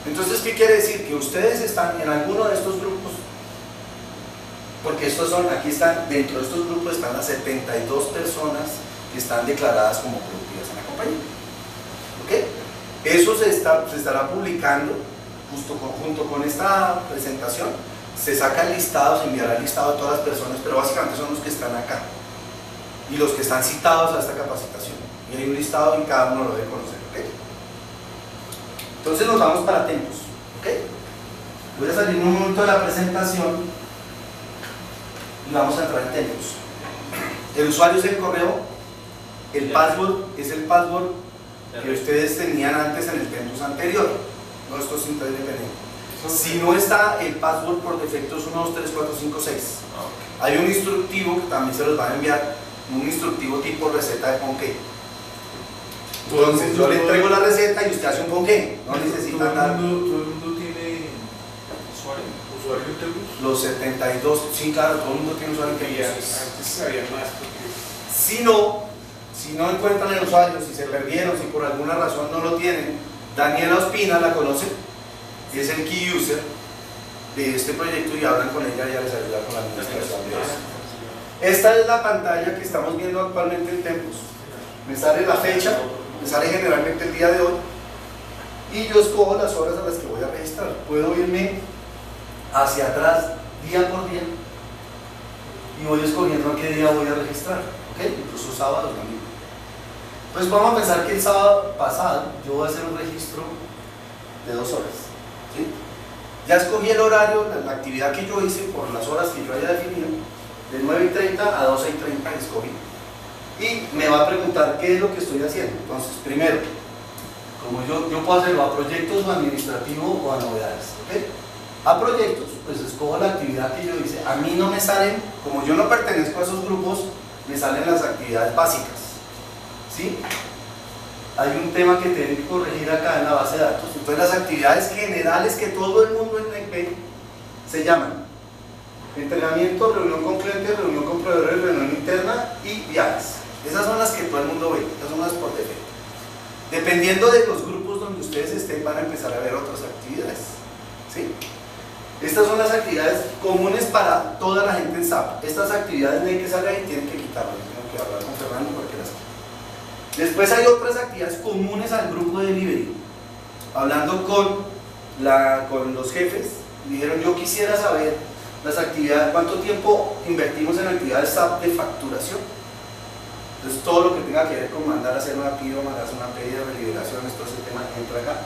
Entonces, ¿qué quiere decir? Que ustedes están en alguno de estos grupos, porque estos son, aquí están, dentro de estos grupos están las 72 personas que están declaradas como productivas en la compañía. ¿Ok? Eso se estará publicando junto con esta presentación. Se saca el listado, se enviará el listado de todas las personas, pero básicamente son los que están acá y los que están citados a esta capacitación. Y hay un listado y cada uno lo debe conocer. ¿Ok? Entonces nos vamos para Tempus. ¿Ok? Voy a salir un momento de la presentación y vamos a entrar en Tempus. El usuario es el correo, el password es el password que ustedes tenían antes en el Tempus anterior. No, esto es independiente. Si no está el password por defecto es 1, 2, 3, 4, 5, 6. Hay un instructivo que también se los van a enviar, un instructivo tipo receta de ponqué. Entonces yo le entrego la receta y usted hace un ponqué. No necesita nada. ¿Todo el mundo tiene usuario en Tempus? Los 72, sí, claro, todo el mundo tiene usuario en Tempus. Antes había más porque... Si no encuentran el usuario, si se perdieron, si por alguna razón no lo tienen, Daniela Ospina la conoce, es el key user de este proyecto y hablan con ella y ya les ayuda con la administración de eso. Esta es la pantalla que estamos viendo actualmente en Tempus. Me sale la fecha, me sale generalmente el día de hoy y yo escojo las horas a las que voy a registrar. Puedo irme hacia atrás día por día y voy escogiendo a qué día voy a registrar, ¿ok? Incluso sábado también. Pues vamos a pensar que el sábado pasado yo voy a hacer un registro de 2 horas, ¿sí? Ya escogí el horario, la actividad que yo hice por las horas que yo haya definido, de 9:30 a 12:30 escogí. Y me va a preguntar qué es lo que estoy haciendo. Entonces, primero, como yo puedo hacerlo a proyectos o administrativo o a novedades, ¿ok? A proyectos, pues escojo la actividad que yo hice. A mí no me salen, como yo no pertenezco a esos grupos, me salen las actividades básicas, ¿sí? Hay un tema que tienen que corregir acá en la base de datos. Entonces las actividades generales que todo el mundo en NECP se llaman entrenamiento, reunión con clientes, reunión con proveedores, reunión interna y viajes. Esas son las que todo el mundo ve, esas son las por defecto. Dependiendo de los grupos donde ustedes estén, van a empezar a ver otras actividades, ¿sí? Estas son las actividades comunes para toda la gente en SAP. Estas actividades no hay que salgan y tienen que quitarlas. Tengo que hablar con Fernando porque las quita. Después hay otras actividades comunes al grupo de delivery. Hablando con los jefes, dijeron: yo quisiera saber las actividades, cuánto tiempo invertimos en actividades SAP de facturación. Entonces todo lo que tenga que ver con mandar a hacer una PIDO, mandar a hacer una pedida de liberaciones, todo ese tema entra acá.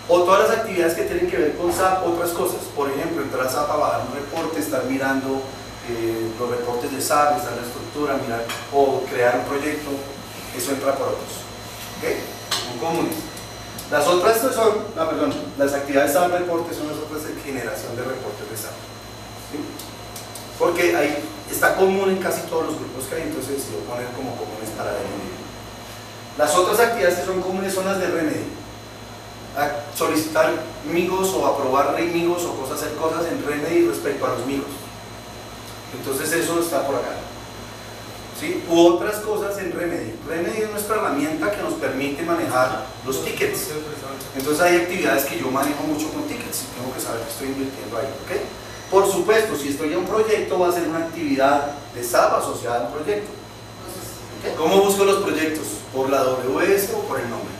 O todas las actividades que tienen que ver con SAP, otras cosas. Por ejemplo, entrar a SAP a bajar un reporte, estar mirando los reportes de SAP, estar en la estructura, mirar, o crear un proyecto. Eso entra por otros, ¿ok? Son comunes. Las otras son, las actividades SAP reportes son las otras de generación de reportes de SAP, ¿sí? Porque ahí está común en casi todos los grupos que hay, entonces decido poner como comunes para Remedy. Las otras actividades que son comunes son las de Remedy. Solicitar migos o aprobar migos o hacer cosas en Remedy respecto a los migos. Entonces eso está por acá. ¿Sí? U otras cosas en Remedy. Remedy es nuestra herramienta que nos permite manejar los tickets. Entonces hay actividades que yo manejo mucho con tickets y tengo que saber que estoy invirtiendo ahí. ¿Okay? Por supuesto, si estoy en un proyecto va a ser una actividad de SAP asociada a un proyecto. ¿Okay? ¿Cómo busco los proyectos? ¿Por la WS o por el nombre?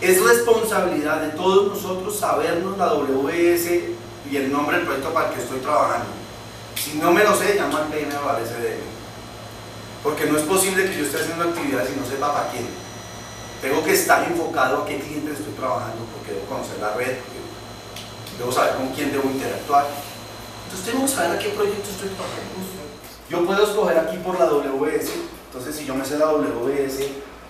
Es responsabilidad de todos nosotros sabernos la WS y el nombre del proyecto para el que estoy trabajando. Si no me lo sé, llamo al PM o al SDM. Porque no es posible que yo esté haciendo actividades y no sepa para quién. Tengo que estar enfocado a qué clientes estoy trabajando, porque debo conocer la red, debo saber con quién debo interactuar. Entonces tengo que saber a qué proyecto estoy trabajando. Yo puedo escoger aquí por la WS. Entonces si yo me sé la WS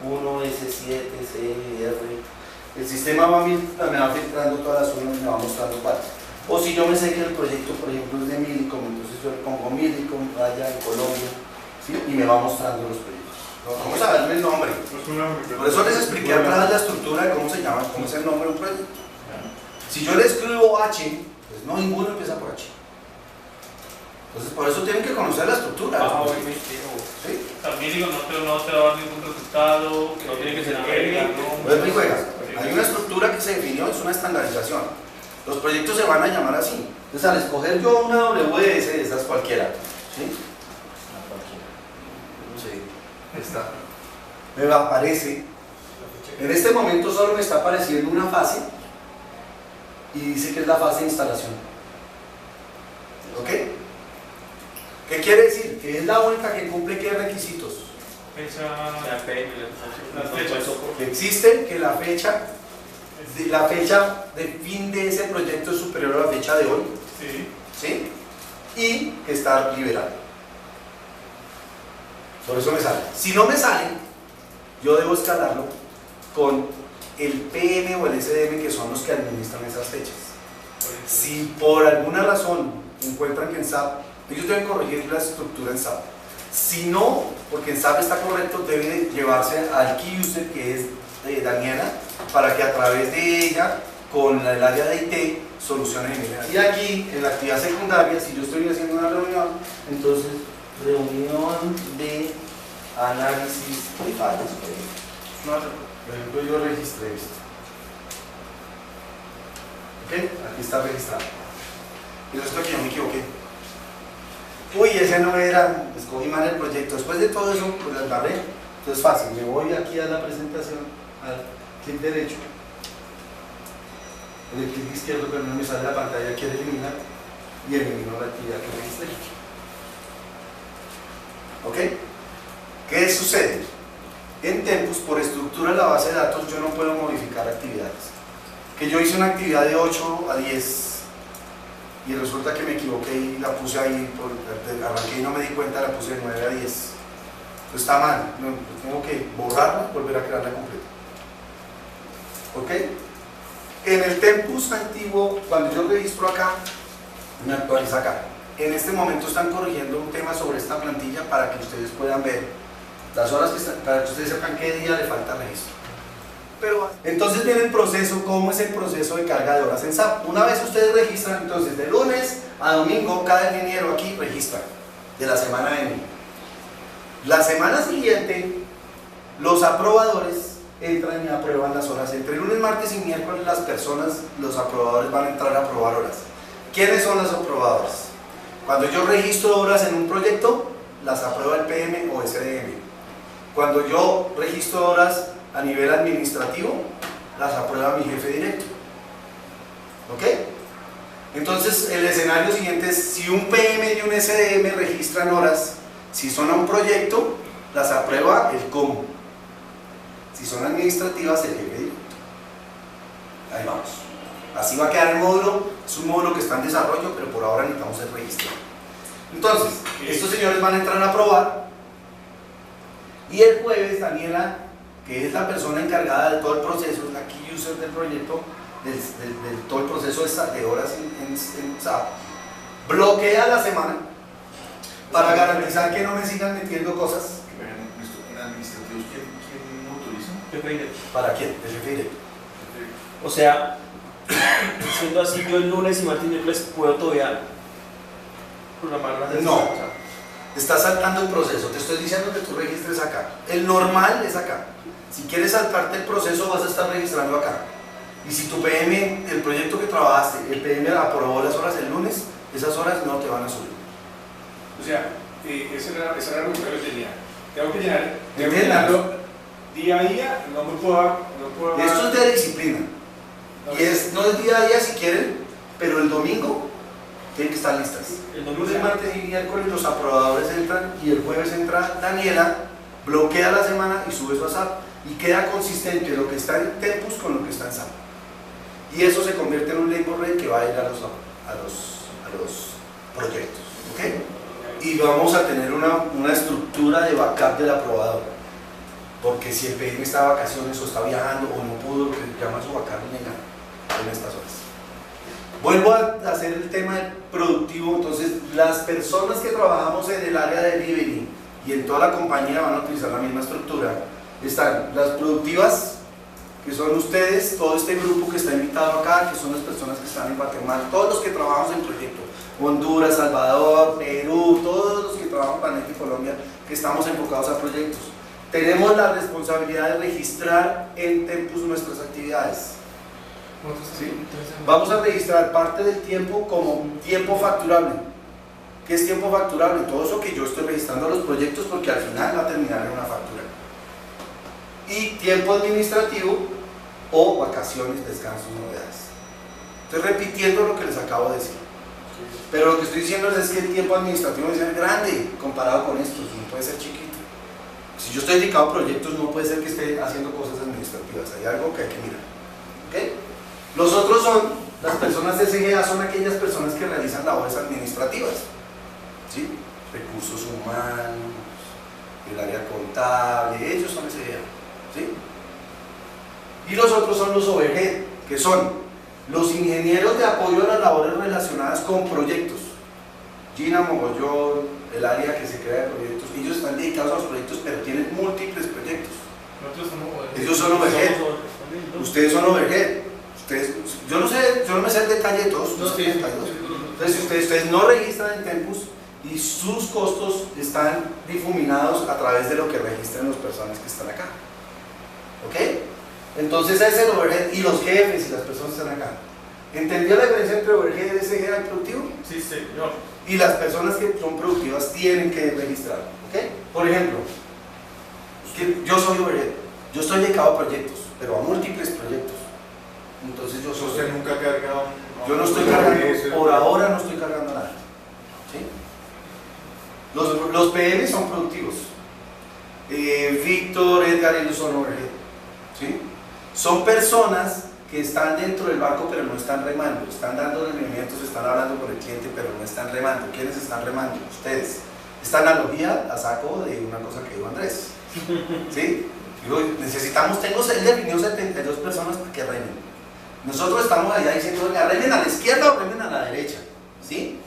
1, S7, C, R, el sistema me va filtrando todas las unas y me va mostrando cuáles. O si yo me sé que el proyecto, por ejemplo, es de Millicom, entonces yo le pongo Millicom allá en Colombia, ¿sí? Y me va mostrando los proyectos. Vamos a darle el nombre. Por eso les expliqué atrás la estructura de cómo se llama, cómo es el nombre de un proyecto. Si yo le escribo H, pues no, ninguno empieza por H. Entonces, por eso tienen que conocer la estructura. ¿Sí? También digo, no te va a dar ningún resultado, no tiene que ser Pues, juegas. Hay una estructura que se definió, es una estandarización. Los proyectos se van a llamar así. Entonces, al escoger yo una WS de esas cualquiera, ¿sí? No sé, esta, me aparece. En este momento solo me está apareciendo una fase y dice que es la fase de instalación. ¿Ok? ¿Qué quiere decir? Que es la única que cumple qué requisitos. Que existe, que la fecha de fin de ese proyecto es superior a la fecha de hoy. ¿Sí? Y que está liberado. Por eso me sale. Si no me sale, yo debo escalarlo con el PM o el SDM, que son los que administran esas fechas. Si por alguna razón encuentran que en SAP, ellos deben corregir la estructura en SAP. Si no, porque en SAP está correcto, debe llevarse al key user, que es Daniela, para que a través de ella, con el área de IT, solucione el nivel. Y aquí, en la actividad secundaria, si yo estoy haciendo una reunión, entonces, reunión de análisis de fallas. Por ejemplo, yo registré esto. ¿Ok? Aquí está registrado. Y resulta que yo me equivoqué. Uy, ese no era, escogí mal el proyecto. Después de todo eso, pues las barré. Entonces fácil, me voy aquí a la presentación, al clic derecho, el clic izquierdo, pero no me sale la pantalla, quiere eliminar, y elimino la actividad que registré. ¿Ok? ¿Qué sucede? En Tempus, por estructura de la base de datos, yo no puedo modificar actividades. Que yo hice una actividad de 8 a 10 y resulta que me equivoqué y la puse ahí, arranqué y no me di cuenta, la puse de 9 a 10. Entonces está mal, no, tengo que borrarla y volver a crearla completa. ¿Ok? En el Tempus antiguo, cuando yo registro acá, me actualiza acá. En este momento están corrigiendo un tema sobre esta plantilla para que ustedes puedan ver las horas que están, para que ustedes sepan qué día le falta registro. Pero, entonces viene el proceso, ¿cómo es el proceso de carga de horas en SAP? Una vez ustedes registran, entonces de lunes a domingo, cada ingeniero aquí registra de la semana de enero. La semana siguiente, los aprobadores entran y aprueban las horas. Entre lunes, martes y miércoles las personas, los aprobadores van a entrar a aprobar horas. ¿Quiénes son los aprobadores? Cuando yo registro horas en un proyecto, las aprueba el PM o SDM. Cuando yo registro horas a nivel administrativo, las aprueba mi jefe directo. ¿Ok? Entonces el escenario siguiente es, si un PM y un SDM registran horas, si son a un proyecto, las aprueba el COM. Si son administrativas, el jefe directo. Ahí vamos. Así va a quedar el módulo. Es un módulo que está en desarrollo, pero por ahora necesitamos el registro. Entonces, estos señores van a entrar a probar y el jueves Daniela, que es la persona encargada de todo el proceso, es la key user del proyecto, de todo el proceso de horas en SAP, bloquea la semana para garantizar que no me sigan metiendo cosas. En administrativos, ¿quién autoriza? ¿Para quién? El jefe directo. O sea, siendo así, yo el lunes y martes y miércoles puedo todavía programar una No. Estás saltando el proceso, te estoy diciendo que tú registres acá. El normal es acá. Si quieres saltarte el proceso vas a estar registrando acá. Y si tu PM, el proyecto que trabajaste, el PM aprobó las horas el lunes, esas horas no te van a subir. O sea, ese era lo que yo tenía. Tengo que ¿Entiendes? llenarlo día a día, no puedo Esto es de disciplina. Y no es día a día si quieren, pero el domingo tienen que estar listas. El lunes, martes y miércoles los aprobadores entran y el jueves entra Daniela, bloquea la semana y sube su WhatsApp y queda consistente lo que está en Tempus con lo que está en SAP. Y eso se convierte en un labor rate que va a ir a los proyectos. ¿Ok? Y vamos a tener una estructura de backup del aprobador. Porque si el PM está de vacaciones o está viajando o no pudo, lo que llama su backup en estas horas. Vuelvo a hacer el tema productivo. Entonces, las personas que trabajamos en el área de delivery y en toda la compañía van a utilizar la misma estructura. Están las productivas, que son ustedes, todo este grupo que está invitado acá, que son las personas que están en Guatemala, todos los que trabajamos en proyecto, Honduras, Salvador, Perú, todos los que trabajan para NET y Colombia, que estamos enfocados a proyectos. Tenemos la responsabilidad de registrar en Tempus nuestras actividades. ¿Sí? Vamos a registrar parte del tiempo como tiempo facturable. ¿Qué es tiempo facturable? Todo eso que yo estoy registrando a los proyectos, porque al final va a terminar en una factura. Y tiempo administrativo o vacaciones, descansos, novedades. Estoy repitiendo lo que les acabo de decir. Pero lo que estoy diciendo es que el tiempo administrativo debe ser grande comparado con estos, no puede ser chiquito. Si yo estoy dedicado a proyectos, no puede ser que esté haciendo cosas administrativas. Hay algo que hay que mirar. ¿Okay? Los otros son, las personas de SGA son aquellas personas que realizan labores administrativas. ¿Sí? Recursos humanos, el área contable, ellos son SGA. ¿Sí? Y los otros son los overhead, que son los ingenieros de apoyo a las labores relacionadas con proyectos. Gina Mogollón, el área que se crea de proyectos, ellos están dedicados a los proyectos, pero tienen múltiples proyectos. Ellos son overhead. Ustedes son overhead. Yo no me sé el detalle de todos. Entonces, ustedes no registran en Tempus y sus costos están difuminados a través de lo que registran las personas que están acá. ¿Ok? Entonces ese es el overhead y los jefes y las personas que están acá. ¿Entendió la diferencia entre overhead, SGA y productivo? Sí, señor. Y las personas que son productivas tienen que registrar. ¿Ok? Por ejemplo, yo soy overhead. Yo estoy dedicado a proyectos, pero a múltiples proyectos. Entonces yo soy... ¿Usted nunca ha cargado? Yo no estoy cargando, por ahora no estoy cargando nada. ¿Sí? Los PM son productivos. Víctor, Edgar, ellos son overhead. ¿Sí? Son personas que están dentro del barco pero no están remando, están dando movimientos, están hablando con el cliente pero no están remando. ¿Quiénes están remando? Ustedes. Esta analogía la saco de una cosa que dijo Andrés. ¿Sí? Digo, él definió 72 personas para que remen. Nosotros estamos allá diciendo, remen a la izquierda o remen a la derecha. ¿Sí?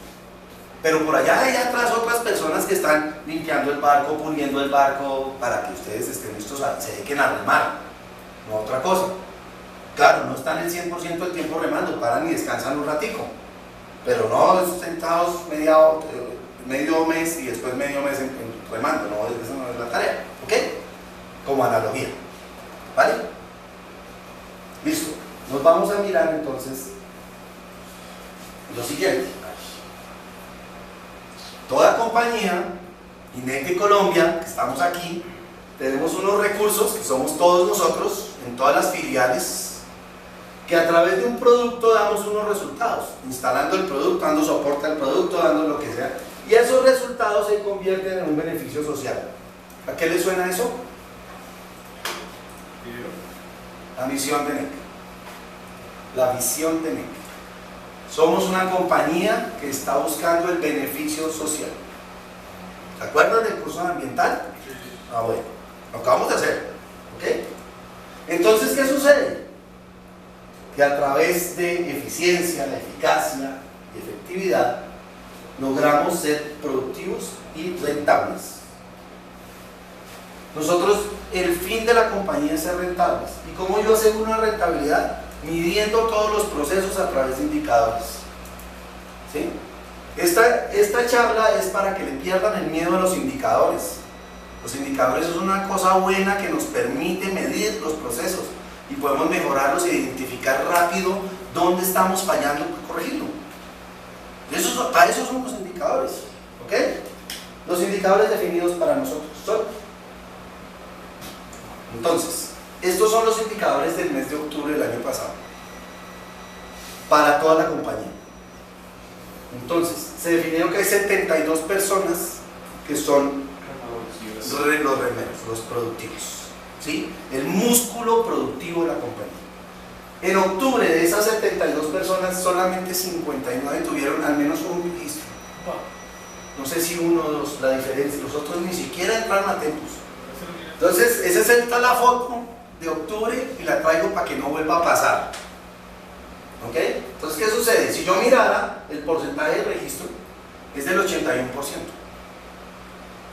Pero por allá hay atrás otras personas que están limpiando el barco, puliendo el barco para que ustedes estén listos, se dediquen a remar, no a otra cosa. Claro, no están el 100% del tiempo remando, paran y descansan un ratico, pero no sentados medio mes y después medio mes remando, no, esa no es la tarea. ¿Ok? Como analogía. ¿Vale? Listo. Nos vamos a mirar entonces lo siguiente. Toda compañía, y NET Colombia, que estamos aquí, tenemos unos recursos que somos todos nosotros, en todas las filiales, que a través de un producto damos unos resultados, instalando el producto, dando soporte al producto, dando lo que sea, y esos resultados se convierten en un beneficio social. ¿A qué le suena eso? La misión de NEC. La visión de NEC. Somos una compañía que está buscando el beneficio social. ¿Se acuerdan del curso ambiental? Ah, bueno, lo acabamos de hacer. ¿Ok? Entonces, ¿qué sucede? Que a través de eficiencia, la eficacia y efectividad, logramos ser productivos y rentables. Nosotros, el fin de la compañía es ser rentables. ¿Y cómo yo aseguro una rentabilidad? Midiendo todos los procesos a través de indicadores. ¿Sí? Esta charla es para que le pierdan el miedo a los indicadores. Los indicadores es una cosa buena que nos permite medir los procesos y podemos mejorarlos e identificar rápido dónde estamos fallando para corregirlo. Para eso son los indicadores, ¿ok? Los indicadores definidos para nosotros son. Entonces, estos son los indicadores del mes de octubre del año pasado para toda la compañía. Entonces, se definieron que hay 72 personas que son los remeros, los productivos, ¿sí? El músculo productivo de la compañía. En octubre, de esas 72 personas, solamente 59 tuvieron al menos un registro. No sé si uno o dos, la diferencia, los otros ni siquiera entraron a Tempus. Entonces, esa es la foto de octubre y la traigo para que no vuelva a pasar. ¿Ok? Entonces, ¿qué sucede? Si yo mirara el porcentaje de registro, es del 81%.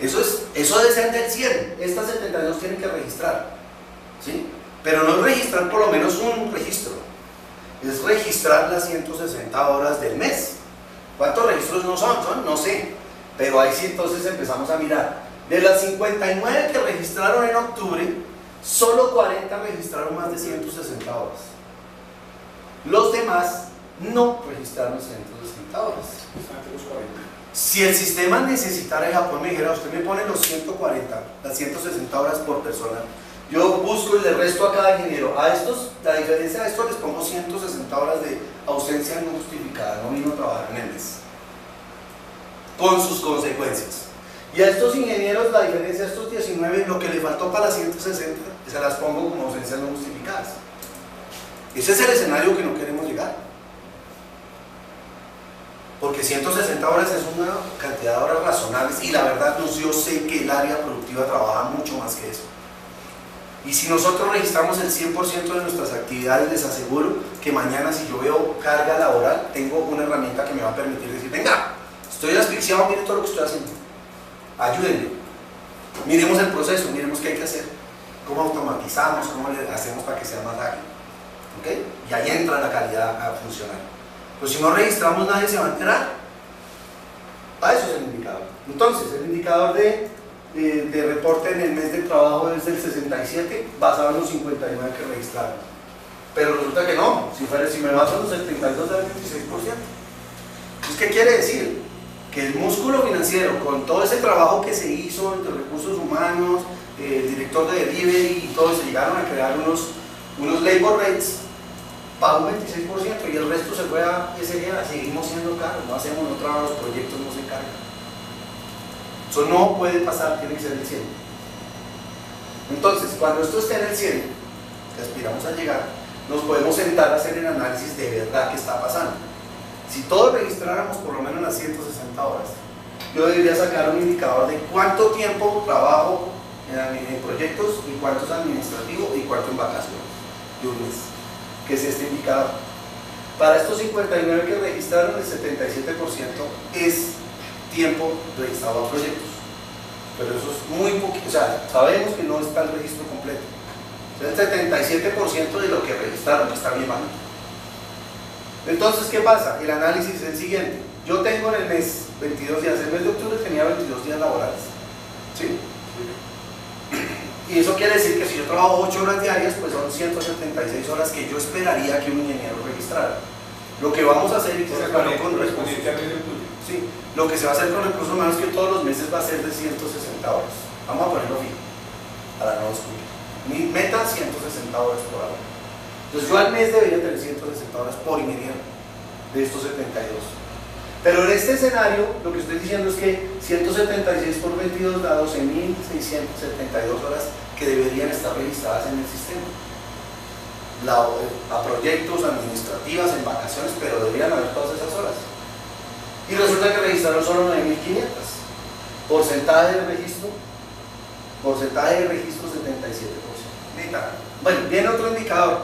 Eso debe ser del 100. Estas 72 tienen que registrar, ¿sí? Pero no es registrar por lo menos un registro, es registrar las 160 horas del mes. ¿Cuántos registros no son? No sé. Pero ahí sí, entonces empezamos a mirar. De las 59 que registraron en octubre, solo 40 registraron más de 160 horas. Los demás no registraron 160 horas. Si el sistema necesitara, el Japón me dijera, usted me pone los 140, las 160 horas por persona, yo busco y le resto a cada ingeniero. A estos, la diferencia de estos les pongo 160 horas de ausencia no justificada, no vino a trabajar en el mes, con sus consecuencias. Y a estos ingenieros, la diferencia de estos 19, lo que le faltó para las 160, se las pongo como ausencias no justificadas. Ese es el escenario que no queremos llegar. Porque 160 horas es una cantidad de horas razonables y la verdad, yo sé que el área productiva trabaja mucho más que eso. Y si nosotros registramos el 100% de nuestras actividades, les aseguro que mañana, si yo veo carga laboral, tengo una herramienta que me va a permitir decir, venga, estoy asfixiado, miren todo lo que estoy haciendo, ayúdenme, miremos el proceso, miremos qué hay que hacer, cómo automatizamos, cómo le hacemos para que sea más ágil, ¿ok? Y ahí entra la calidad a funcionar. Pues si no registramos, nadie se va a enterar. Para eso es el indicador. Entonces, el indicador de reporte en el mes de trabajo es del 67, basado en los 59 que registraron. Pero resulta que no, si me baso en los 72 da el 26%. Entonces, ¿qué quiere decir? Que el músculo financiero, con todo ese trabajo que se hizo entre recursos humanos, el director de delivery y todo, se llegaron a crear unos labor rates, paga un 26% y el resto se fue a SGA, seguimos siendo caros, no hacemos, no trabajamos los proyectos, no se encargan. Eso no puede pasar, tiene que ser el 100. Entonces, cuando esto esté en el 100, que aspiramos a llegar, nos podemos sentar a hacer el análisis de verdad que está pasando. Si todos registráramos por lo menos las 160 horas, yo debería sacar un indicador de cuánto tiempo trabajo en proyectos y cuánto es administrativo y cuánto en vacaciones de un mes, que es este indicador. Para estos 59 que registraron, el 77% es tiempo registrado a proyectos, pero eso es muy poquito, o sea, sabemos que no está el registro completo. El 77% de lo que registraron está bien bajo. Entonces, ¿qué pasa? El análisis es el siguiente. Yo tengo en el mes 22 días, el mes de octubre tenía 22 días laborales, ¿sí? Y eso quiere decir que si yo trabajo 8 horas diarias, pues son 176 horas que yo esperaría que un ingeniero registrara. Lo que vamos a hacer, y que se aclaró con recursos, sí, lo que se va a hacer con recursos humanos es que todos los meses va a ser de 160 horas. Vamos a ponerlo fijo, para no descubrir. Mi meta, 160 horas por hora. Entonces yo al mes debería tener 160 horas por ingeniero, de estos 72. Pero en este escenario, lo que estoy diciendo es que 176 por 22 da 12.672 horas que deberían estar registradas en el sistema. A proyectos, administrativas, en vacaciones, pero deberían haber todas esas horas. Y resulta que registraron solo 9.500. Porcentaje de registro 77%. Bueno, viene otro indicador,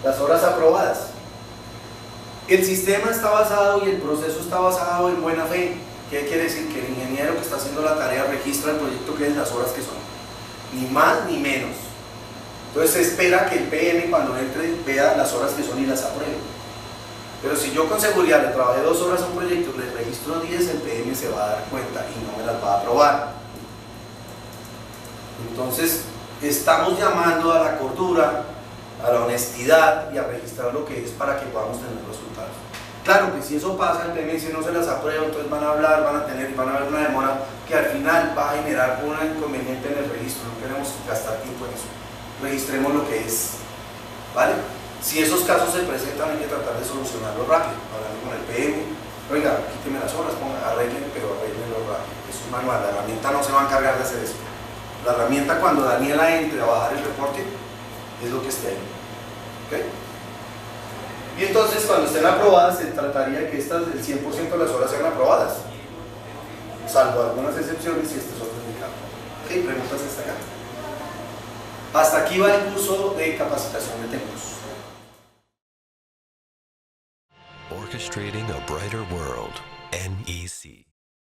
las horas aprobadas. El sistema está basado y el proceso está basado en buena fe. ¿Qué quiere decir? Que el ingeniero que está haciendo la tarea registra el proyecto que es las horas que son, ni más ni menos. Entonces se espera que el PM, cuando entre, vea las horas que son y las apruebe. Pero si yo con seguridad le trabajé 2 horas a un proyecto y le registro 10, el PM se va a dar cuenta y no me las va a aprobar. Entonces, estamos llamando a la cordura, a la honestidad y a registrar lo que es para que podamos tener resultados. Claro que si eso pasa, el PM dice no se las aprueba, entonces van a hablar, van a haber una demora que al final va a generar un inconveniente en el registro. No queremos gastar tiempo en eso. Registremos lo que es, ¿vale? Si esos casos se presentan, hay que tratar de solucionarlo rápido, hablando con el PM. Oiga, quíteme las horas, arreglen, pero arreglenlo rápido. Es un manual, la herramienta no se va a encargar de hacer eso. La herramienta, cuando Daniela entre a bajar el reporte, es lo que esté ahí. ¿Okay? Y entonces, cuando estén aprobadas, se trataría de que estas, el 100% de las horas sean aprobadas, salvo algunas excepciones y este es otro indicador. ¿Ok? Preguntas hasta acá. Hasta aquí va el curso de capacitación de técnicos. Orchestrating a brighter world, NEC.